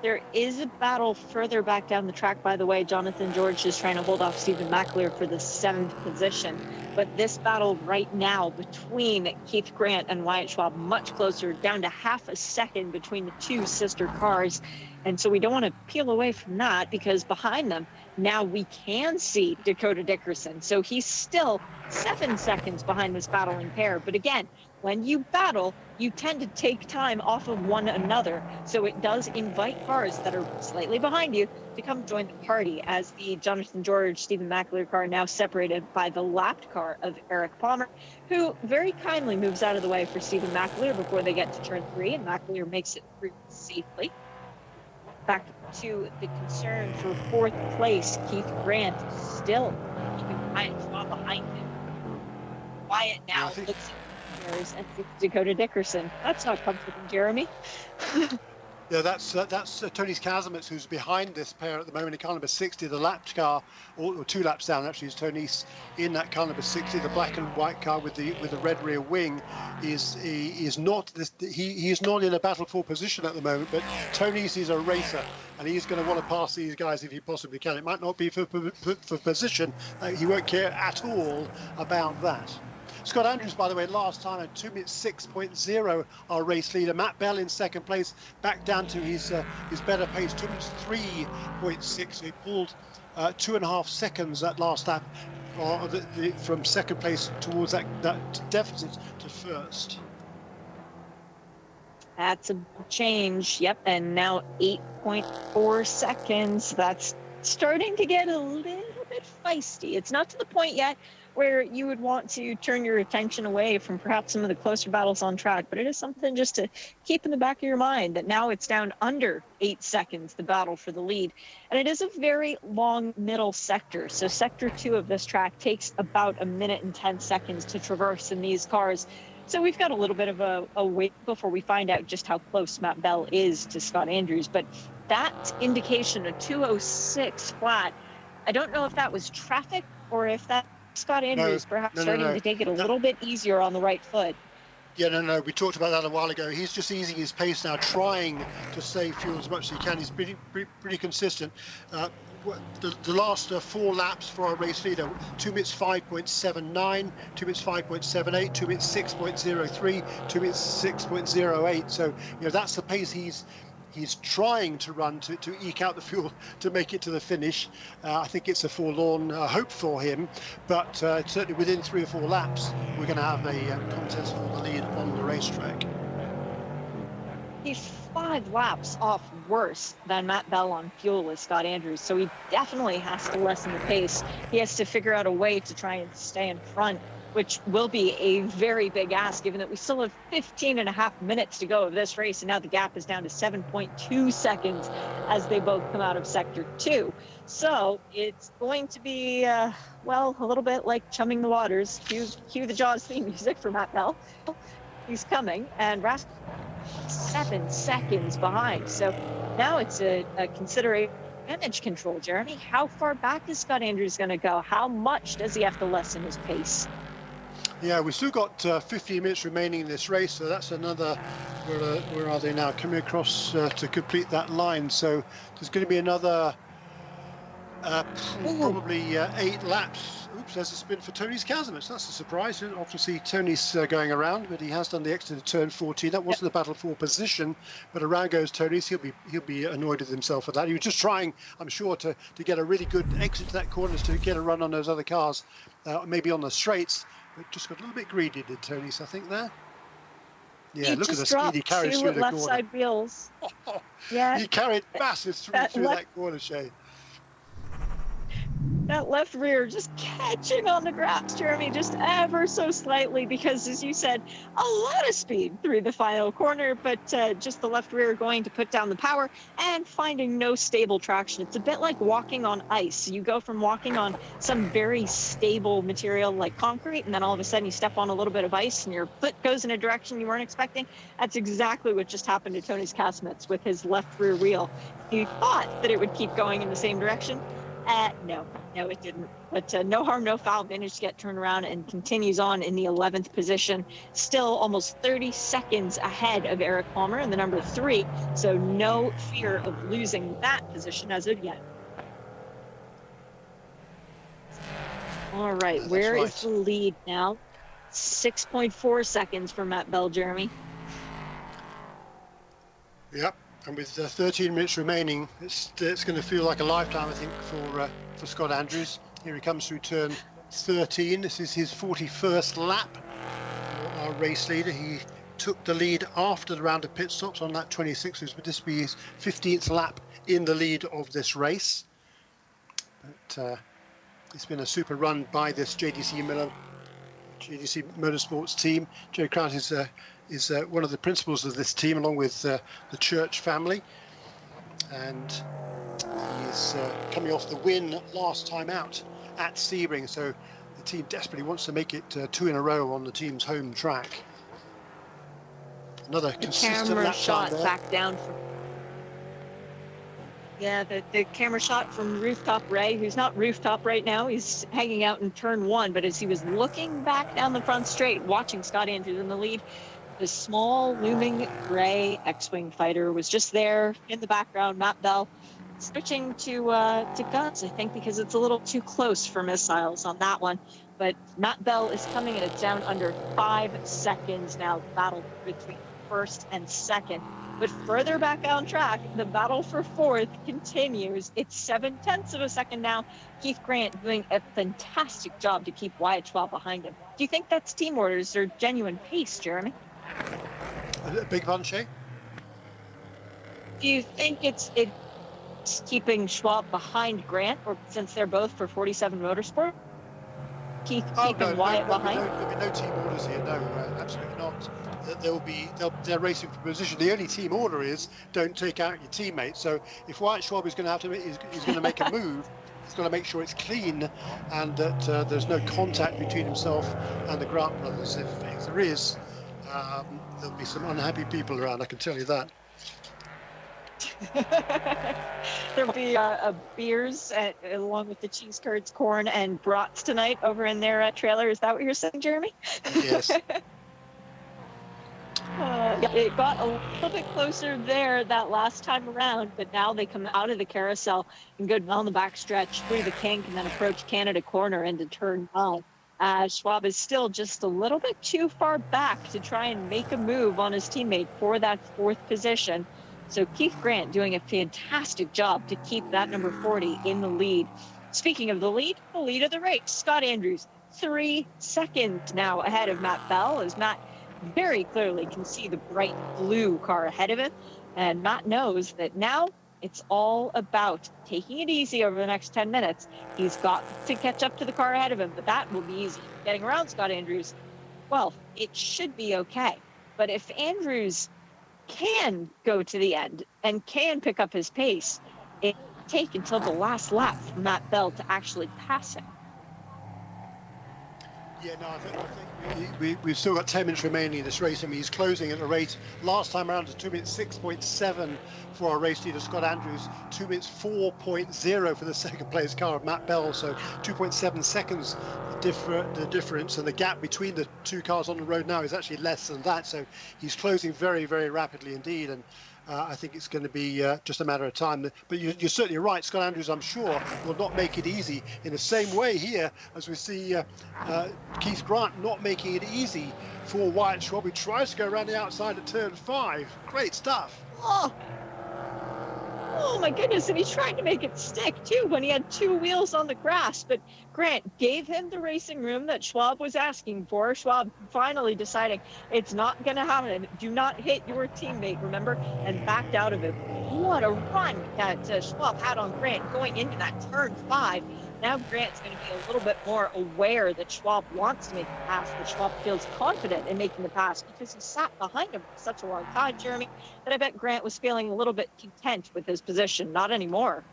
There is a battle further back down the track, by the way. Jonathan George is trying to hold off Stephen McAleer for the 7th position. But this battle right now between Keith Grant and Wyatt Schwab, much closer, down to half a second between the 2 sister cars. And so we don't want to peel away from that, because behind them, now we can see Dakota Dickerson. So he's still 7 seconds behind this battling pair. But again, when you battle, you tend to take time off of one another. So it does invite cars that are slightly behind you to come join the party, as the Jonathan George, Stephen McAleer car now separated by the lapped car of Eric Palmer, who very kindly moves out of the way for Stephen McAleer before they get to turn 3, and McAleer makes it through safely. Back to the concern for 4th place, Keith Grant still keeping Wyatt Schwab behind him. Wyatt now looks at and Dakota Dickerson. That's not comforting, Jeremy. Yeah, that's Tony Kazimierz, who's behind this pair at the moment in car number 60. The lapped car, or 2 laps down actually, is Tony's in that car number 60. The black and white car with the red rear wing is not in a battle for position at the moment. But Tony's is a racer, and he's going to want to pass these guys if he possibly can. It might not be for position. He won't care at all about that. Scott Andrews, by the way, last time at 2 minutes 6.0, our race leader. Matt Bell in second place, back down to his better pace, 2 minutes 3.6. He pulled 2.5 seconds that last lap from second place towards that deficit to first. That's a change, yep, and now 8.4 seconds. That's starting to get a little bit feisty. It's not to the point yet where you would want to turn your attention away from perhaps some of the closer battles on track, but it is something just to keep in the back of your mind that now it's down under 8 seconds, the battle for the lead. And it is a very long middle sector. So sector 2 of this track takes about 1 minute and 10 seconds to traverse in these cars. So we've got a little bit of a wait before we find out just how close Matt Bell is to Scott Andrews. But that indication, a 2:06 flat, I don't know if that was traffic or if that Scott Andrews perhaps starting to take it a little bit easier on the right foot. Yeah, no, we talked about that a while ago. He's just easing his pace now, trying to save fuel as much as he can. He's pretty consistent. The last 4 laps for our race leader, 2 minutes 5.79, 2 minutes 5.78, 2 minutes 6.03, 2 minutes 6.08. So, that's the pace he's trying to run to eke out the fuel to make it to the finish. I think it's a forlorn hope for him, but certainly within 3 or 4 laps, we're going to have a contest for the lead on the racetrack. He's 5 laps off worse than Matt Bell on fuel with Scott Andrews, so he definitely has to lessen the pace. He has to figure out a way to try and stay in front which will be a very big ask given that we still have 15.5 minutes to go of this race, and now the gap is down to 7.2 seconds as they both come out of sector 2. So it's going to be, well, a little bit like chumming the waters. Cue the Jaws theme music for Matt Bell. He's coming, and Rask 7 seconds behind. So now it's a consideration damage control. Jeremy, how far back is Scott Andrews going to go? How much does he have to lessen his pace? Yeah, we've still got 15 minutes remaining in this race, so that's another, where are they now, coming across to complete that line. So there's going to be another probably 8 laps. Oops, there's a spin for Tony's Kazimierz. That's a surprise. Obviously Tony's going around, but he has done the exit to turn 14. That wasn't a battle for position, but around goes Tony's. He'll be annoyed with himself for that. He was just trying, I'm sure, to get a really good exit to that corner, to get a run on those other cars, maybe on the straights, but just got a little bit greedy, did Tony's, I think, there. Yeah, look at the speed he carries through the corner. Left side wheels. Yeah, he carried massive speed through that corner, Shay. That left rear just catching on the grass, Jeremy, just ever so slightly, because, as you said, a lot of speed through the final corner, but just the left rear going to put down the power and finding no stable traction. It's a bit like walking on ice. You go from walking on some very stable material like concrete, and then all of a sudden you step on a little bit of ice and your foot goes in a direction you weren't expecting. That's exactly what just happened to Tony's Kazimierz with his left rear wheel. You thought that it would keep going in the same direction. No, it didn't. But no harm, no foul, managed to get turned around and continues on in the 11th position. Still almost 30 seconds ahead of Eric Palmer in the number 3. So no fear of losing that position as of yet. All right, where is the lead now? 6.4 seconds for Matt Bell, Jeremy. Yep. And with 13 minutes remaining, it's going to feel like a lifetime, I think, for Scott Andrews. Here he comes through turn 13. This is his 41st lap for our race leader. He took the lead after the round of pit stops on lap 26. Would this be his 15th lap in the lead of this race? But it's been a super run by this JDC Motorsports team. Joe Krause is one of the principals of this team, along with the Church family, and he's coming off the win last time out at Sebring, so the team desperately wants to make it 2 in a row on the team's home track. Another consistent camera lap shot time there. Back down from the camera shot from Rooftop Ray, who's not rooftop right now. He's hanging out in turn 1, but as he was looking back down the front straight, watching Scott Andrews in the lead, the small looming gray X-Wing fighter was just there in the background. Matt Bell switching to guns, I think, because it's a little too close for missiles on that one. But Matt Bell is coming in. It's down under 5 seconds now. The battle between first and second. But further back on track, the battle for fourth continues. It's 0.7 of a second now. Keith Grant doing a fantastic job to keep Wyatt Schwab behind him. Do you think that's team orders or genuine pace, Jeremy? A big one, Shay? Do you think it's keeping Schwab behind Grant, or since they're both for 47 Motorsport? Keeping Wyatt behind? There'll be no team orders here, no, absolutely not. They're racing for position. The only team order is don't take out your teammate. So if Wyatt Schwab is going to he's going to make a move, he's got to make sure it's clean and that there's no contact between himself and the Grant brothers. If there is, there'll be some unhappy people around, I can tell you that. There'll be beers along with the cheese curds, corn, and brats tonight over in their trailer. Is that what you're saying, Jeremy? Yes. It got a little bit closer there that last time around, but now they come out of the carousel and go down the backstretch through the kink and then approach Canada Corner into turn 9. Schwab is still just a little bit too far back to try and make a move on his teammate for that fourth position. So Keith Grant doing a fantastic job to keep that number 40 in the lead. Speaking of the lead of the race, Scott Andrews, 3 seconds now ahead of Matt Bell, as Matt very clearly can see the bright blue car ahead of him. And Matt knows that now It's all about taking it easy over the next 10 minutes. He's got to catch up to the car ahead of him, but that will be easy. Getting around Scott Andrews, well, it should be okay. But if Andrews can go to the end and can pick up his pace, it will take until the last lap for Matt Bell to actually pass him. Yeah, no, I think we've still got 10 minutes remaining in this race. I mean, he's closing at a rate last time around to 2 minutes 6.7 for our race leader Scott Andrews, 2 minutes 4.0 for the second place car of Matt Bell. So 2.7 seconds the difference, and the gap between the two cars on the road now is actually less than that. So he's closing very, very rapidly indeed, and I think it's going to be just a matter of time. But you're certainly right. Scott Andrews, I'm sure, will not make it easy in the same way here as we see Keith Grant not making it easy for Wyatt Schwab, who tries to go around the outside at turn 5. Great stuff. Oh my goodness, and he tried to make it stick too when he had two wheels on the grass, but Grant gave him the racing room that Schwab was asking for. Schwab finally deciding it's not going to happen. Do not hit your teammate, remember, and backed out of it. What a run that Schwab had on Grant going into that turn 5. Now Grant's going to be a little bit more aware that Schwab wants to make the pass, that Schwab feels confident in making the pass because he sat behind him for such a long time, Jeremy, that I bet Grant was feeling a little bit content with his position. Not anymore.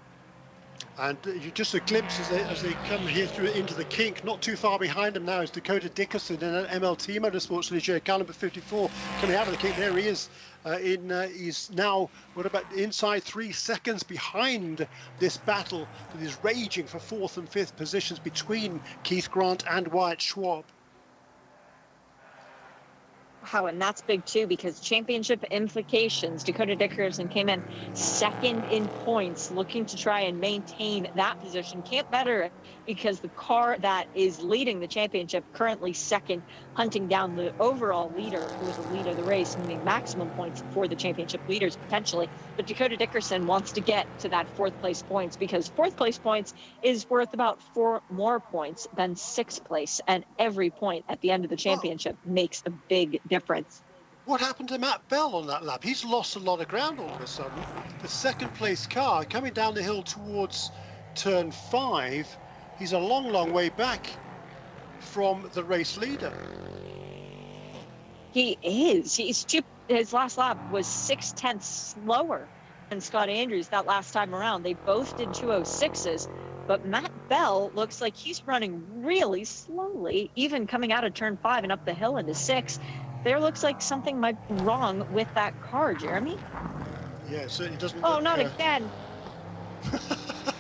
And just a glimpse as they come here through into the kink. Not too far behind him now is Dakota Dickerson in an MLT Motorsports Ligier, car number 54, coming out of the kink. There he is. He's now, what about inside 3 seconds behind this battle that is raging for 4th and 5th positions between Keith Grant and Wyatt Schwab. Wow, and that's big too because championship implications. Dakota Dickerson came in second in points, looking to try and maintain that position. Can't better it because the car that is leading the championship, currently second, hunting down the overall leader, who is the lead of the race, meaning maximum points for the championship leaders potentially. But Dakota Dickerson wants to get to that 4th place points because 4th place points is worth about 4 more points than 6th place, and every point at the end of the championship makes a big difference. What happened to Matt Bell on that lap? He's lost a lot of ground all of a sudden. The second place car coming down the hill towards turn 5. He's a long, long way back from the race leader. He is. His last lap was 6/10 slower than Scott Andrews that last time around. They both did 2:06s, but Matt Bell looks like he's running really slowly, even coming out of turn 5 and up the hill into 6. There looks like something might be wrong with that car, Jeremy. Yeah, it certainly doesn't. Oh, not again.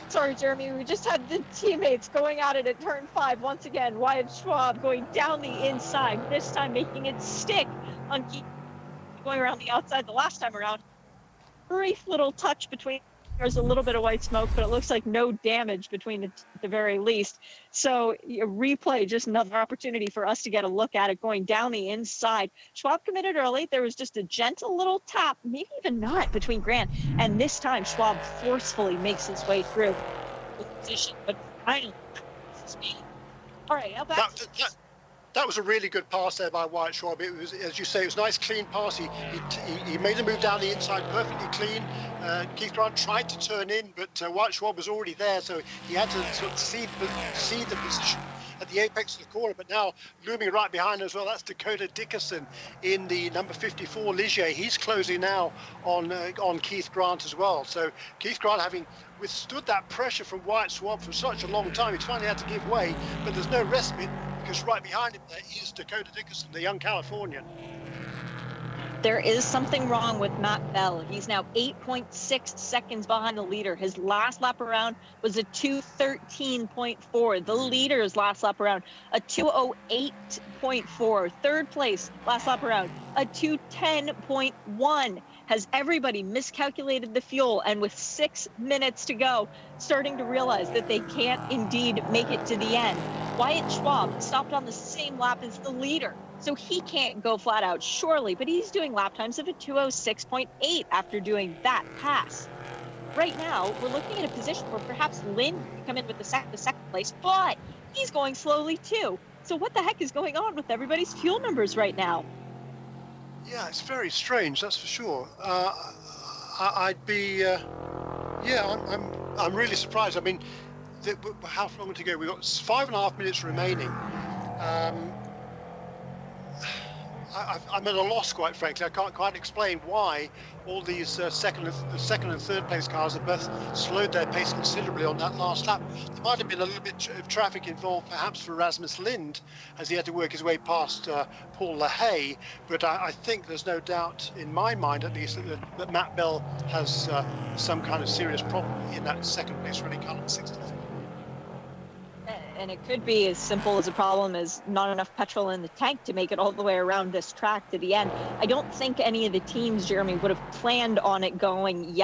Sorry, Jeremy. We just had the teammates going at it at turn 5 once again. Wyatt Schwab going down the inside, this time making it stick on Keith going around the outside the last time around. Brief little touch between. There's a little bit of white smoke, but it looks like no damage between at the very least. So a replay, just another opportunity for us to get a look at it going down the inside. Schwab committed early. There was just a gentle little tap, maybe even not, between Grant. And this time Schwab forcefully makes his way through the position. But finally, speed. All right, now back that was a really good pass there by Wyatt Schwab. It was, as you say, it was a nice clean pass. He made the move down the inside perfectly clean. Keith Grant tried to turn in, but Wyatt Schwab was already there, so he had to sort of cede the position at the apex of the corner. But now looming right behind as well, that's Dakota Dickerson in the number 54 Ligier. He's closing now on Keith Grant as well. So Keith Grant, having withstood that pressure from Wyatt Schwab for such a long time, he's finally had to give way, but there's no respite because right behind him there is Dakota Dickerson, the young Californian. There is something wrong with Matt Bell. He's now 8.6 seconds behind the leader. His last lap around was a 2:13.4. The leader's last lap around, a 2:08.4. Third place, last lap around, a 2:10.1. Has everybody miscalculated the fuel and with 6 minutes to go, starting to realize that they can't indeed make it to the end? Wyatt Schwab stopped on the same lap as the leader, so he can't go flat out, surely, but he's doing lap times of a 2:06.8 after doing that pass. Right now, we're looking at a position where perhaps Lynn can come in with the second place, but he's going slowly too. So what the heck is going on with everybody's fuel numbers right now? Yeah, it's very strange, that's for sure. I'd be Yeah, I'm really surprised. I mean, how long to go? We've got 5.5 minutes remaining. I'm at a loss, quite frankly. I can't quite explain why all these second and third place cars have both slowed their pace considerably on that last lap. There might have been a little bit of traffic involved, perhaps for Rasmus Lind, as he had to work his way past Paul LaHaye. But I think there's no doubt, in my mind at least, that Matt Bell has some kind of serious problem in that second place running car at 63. And it could be as simple as a problem as not enough petrol in the tank to make it all the way around this track to the end. I don't think any of the teams, Jeremy, would have planned on it going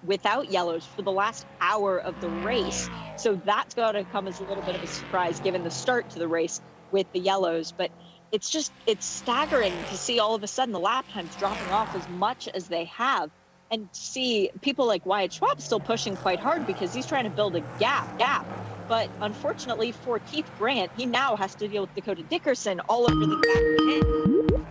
without yellows for the last hour of the race. So that's got to come as a little bit of a surprise given the start to the race with the yellows. But it's staggering to see all of a sudden the lap times dropping off as much as they have. And see people like Wyatt Schwab still pushing quite hard because he's trying to build a gap. But unfortunately for Keith Grant, he now has to deal with Dakota Dickerson all over the back pit.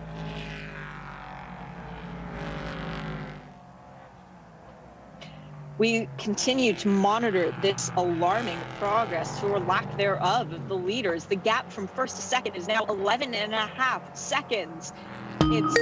We continue to monitor this alarming progress, or lack thereof, of the leaders. The gap from first to second is now 11.5 seconds. It's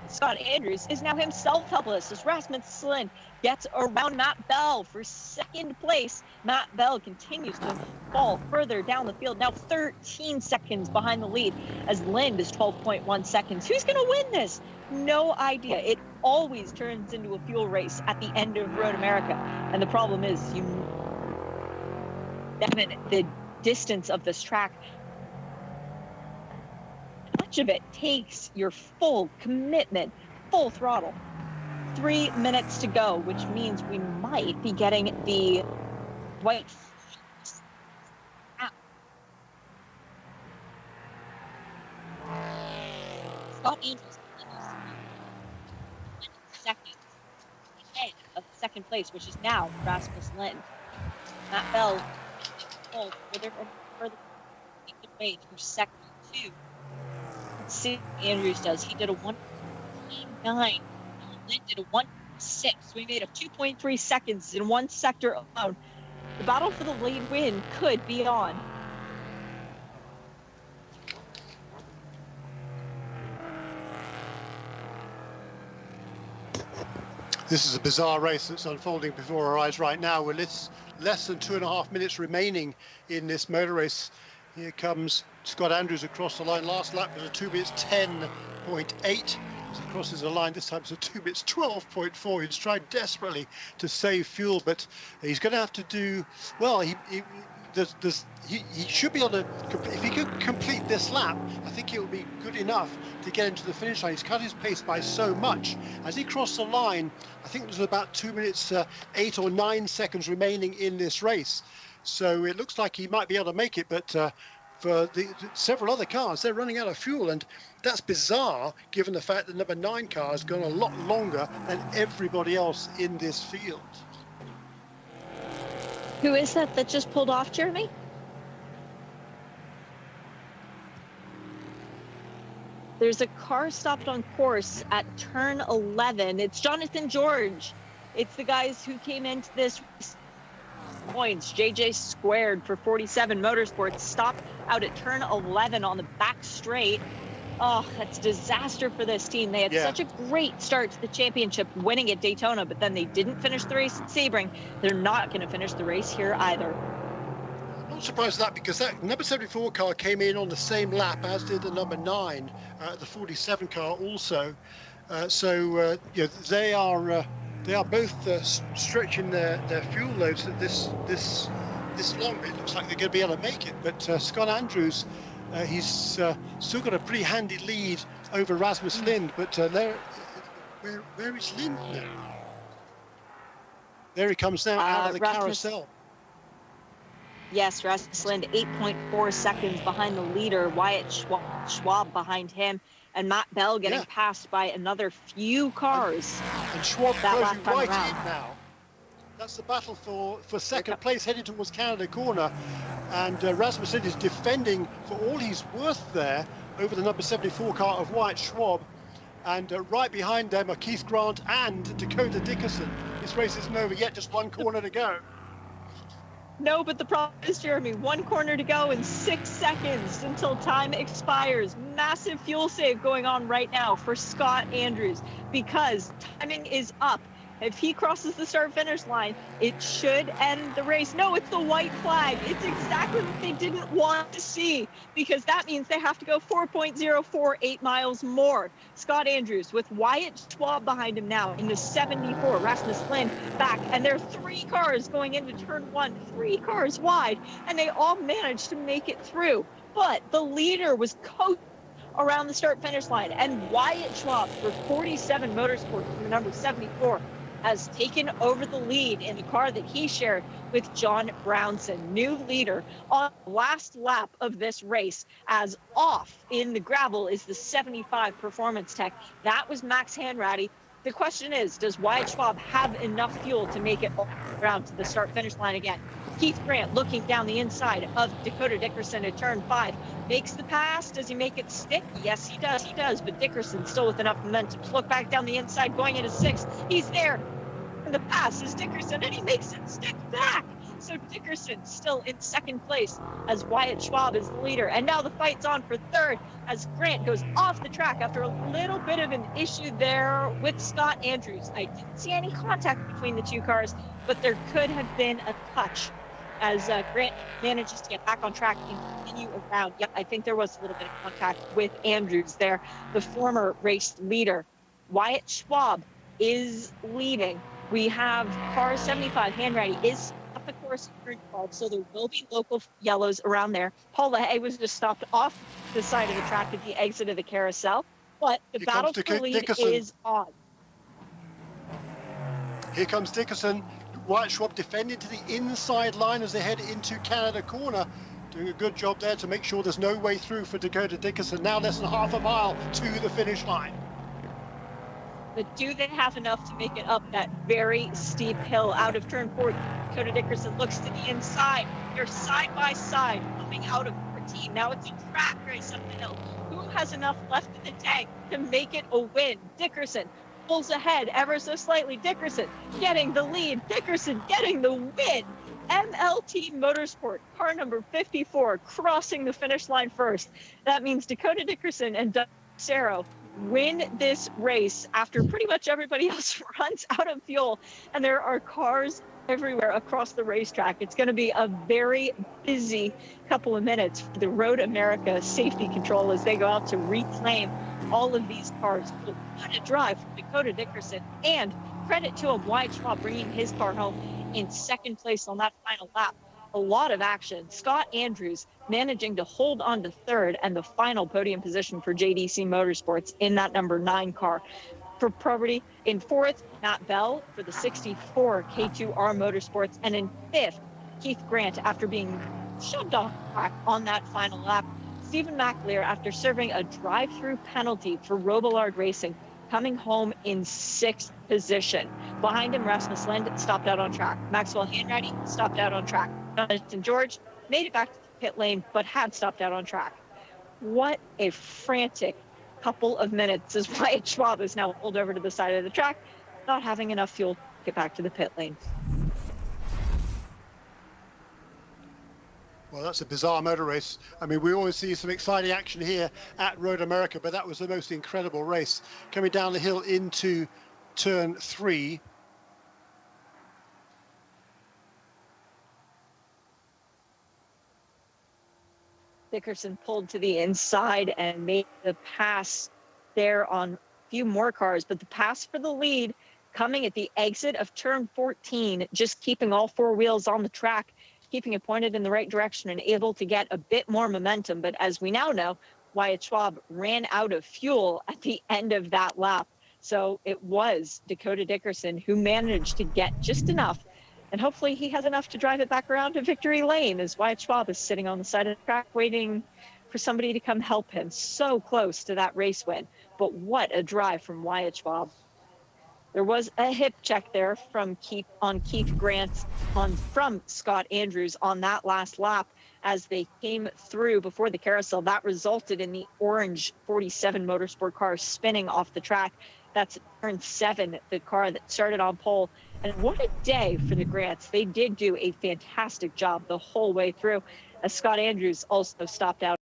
Scott Andrews is now himself helpless as Rasmus Lind gets around Matt Bell for second place. Matt Bell continues to fall further down the field, now 13 seconds behind the lead as Lind is 12.1 seconds. Who's going to win this? No idea. It always turns into a fuel race at the end of Road America. And the problem is, the distance of this track, much of it takes your full commitment, full throttle. 3 minutes to go, which means we might be getting the white Scott Andrews ahead of second place, which is now Rasmus Lind. Matt Bell further way through second two. Let's see what Andrews does. He did a 1.9. Lind did a 1.6. We made up 2.3 seconds in one sector alone. The battle for the lead win could be on. This is a bizarre race that's unfolding before our eyes right now. With less than 2.5 minutes remaining in this motor race. Here comes Scott Andrews across the line. Last lap was a 2 minutes 10.8. As he crosses the line, this time it's a 2 minutes 12.4. He's tried desperately to save fuel, but he's going to have to do well. He should be able to, if he could complete this lap, I think it would be good enough to get into the finish line. He's cut his pace by so much. As he crossed the line, I think there's about 2 minutes 8 or 9 seconds remaining in this race. So it looks like he might be able to make it, but for the several other cars, they're running out of fuel, and that's bizarre given the fact that number 9 car has gone a lot longer than everybody else in this field. Who is that just pulled off, Jeremy? There's a car stopped on course at turn 11. It's Jonathan George. It's the guys who came into this points. JJ Squared for 47 Motorsports stopped out at turn 11 on the back straight. Oh, that's disaster for this team. They had such a great start to the championship, winning at Daytona, but then they didn't finish the race at Sebring. They're not going to finish the race here either. I'm not surprised at that, because that number 74 car came in on the same lap as did the number 9, the 47 car also. So they are both stretching their fuel loads at this long. It looks like they're going to be able to make it, but Scott Andrews, he's still got a pretty handy lead over Rasmus Lind, but where is Lind now? There he comes now out of the carousel. Yes, Rasmus Lind 8.4 seconds behind the leader. Wyatt Schwab behind him, and Matt Bell getting passed by another few cars. And Schwab that closing last time right around. in now. That's the battle for second place, heading towards Canada corner. And Rasmus Lind is defending for all he's worth there over the number 74 car of Wyatt Schwab. And right behind them are Keith Grant and Dakota Dickerson. This race isn't over yet, just one corner to go. No, but the problem is, Jeremy, one corner to go in 6 seconds until time expires. Massive fuel save going on right now for Scott Andrews because timing is up. If he crosses the start-finish line, it should end the race. No, it's the white flag. It's exactly what they didn't want to see because that means they have to go 4.048 miles more. Scott Andrews with Wyatt Schwab behind him now in the 74. Rasmus Lind back, and there are 3 cars going into turn 1, 3 cars wide, and they all managed to make it through. But the leader was coached around the start-finish line, and Wyatt Schwab for 47 Motorsports, the number 74, has taken over the lead in the car that he shared with John Brownson, new leader on the last lap of this race, as off in the gravel is the 75 Performance Tech. That was Max Hanratty. The question is, does Wyatt Schwab have enough fuel to make it all around to the start-finish line again? Keith Grant looking down the inside of Dakota Dickerson at turn 5. Makes the pass. Does he make it stick? Yes, he does. But Dickerson still with enough momentum to look back down the inside going into 6. He's there. And the pass is Dickerson, and he makes it stick back. So Dickerson still in second place as Wyatt Schwab is the leader. And now the fight's on for third as Grant goes off the track after a little bit of an issue there with Scott Andrews. I didn't see any contact between the 2 cars, but there could have been a touch as Grant manages to get back on track and continue around. Yep, I think there was a little bit of contact with Andrews there, the former race leader. Wyatt Schwab is leading. We have car 75, Hanratty, is off the course turn 12, so there will be local yellows around there. Paul LaHaye was just stopped off the side of the track at the exit of the carousel, but the battle for the lead is on. Here comes Dickerson. Wyatt Schwab defending to the inside line as they head into Canada corner. Doing a good job there to make sure there's no way through for Dakota Dickerson. Now less than half a mile to the finish line. But do they have enough to make it up that very steep hill out of turn 4? Dakota Dickerson looks to the inside. They're side by side coming out of 14. Now it's a track race up the hill. Who has enough left in the tank to make it a win? Dickerson pulls ahead ever so slightly. Dickerson getting the lead. Dickerson getting the win. MLT Motorsport, car number 54, crossing the finish line first. That means Dakota Dickerson and Doug Cero win this race after pretty much everybody else runs out of fuel, and there are cars everywhere across the racetrack. It's going to be a very busy couple of minutes for the Road America Safety Control as they go out to reclaim all of these cars. But what a drive from Dakota Dickerson, and credit to him, Wyatt Schwab bringing his car home in second place on that final lap. A lot of action. Scott Andrews managing to hold on to third and the final podium position for JDC Motorsports in that number 9 car. For Property in fourth, Matt Bell for the 64 K2R Motorsports, and in fifth, Keith Grant after being shoved off track on that final lap. Stephen McAleer after serving a drive-through penalty for Robler Racing, coming home in 6th position. Behind him, Rasmus Lind stopped out on track. Maxwell Hanratty stopped out on track. Jonathan George made it back to the pit lane, but had stopped out on track. What a frantic couple of minutes as Wyatt Schwab is now pulled over to the side of the track, not having enough fuel to get back to the pit lane. Well, that's a bizarre motor race. I mean, we always see some exciting action here at Road America, but that was the most incredible race. Coming down the hill into turn 3. Dickerson pulled to the inside and made the pass there on a few more cars, but the pass for the lead coming at the exit of turn 14, just keeping all 4 wheels on the track, keeping it pointed in the right direction and able to get a bit more momentum. But as we now know, Wyatt Schwab ran out of fuel at the end of that lap. So it was Dakota Dickerson who managed to get just enough And hopefully he has enough to drive it back around to victory lane as Wyatt Schwab is sitting on the side of the track waiting for somebody to come help him. So close to that race win. But what a drive from Wyatt Schwab. There was a hip check there from Keith Grant from Scott Andrews on that last lap as they came through before the carousel. That resulted in the orange 47 Motorsport car spinning off the track. That's turn 7, the car that started on pole. And what a day for the Grants. They did do a fantastic job the whole way through, as Scott Andrews also stopped out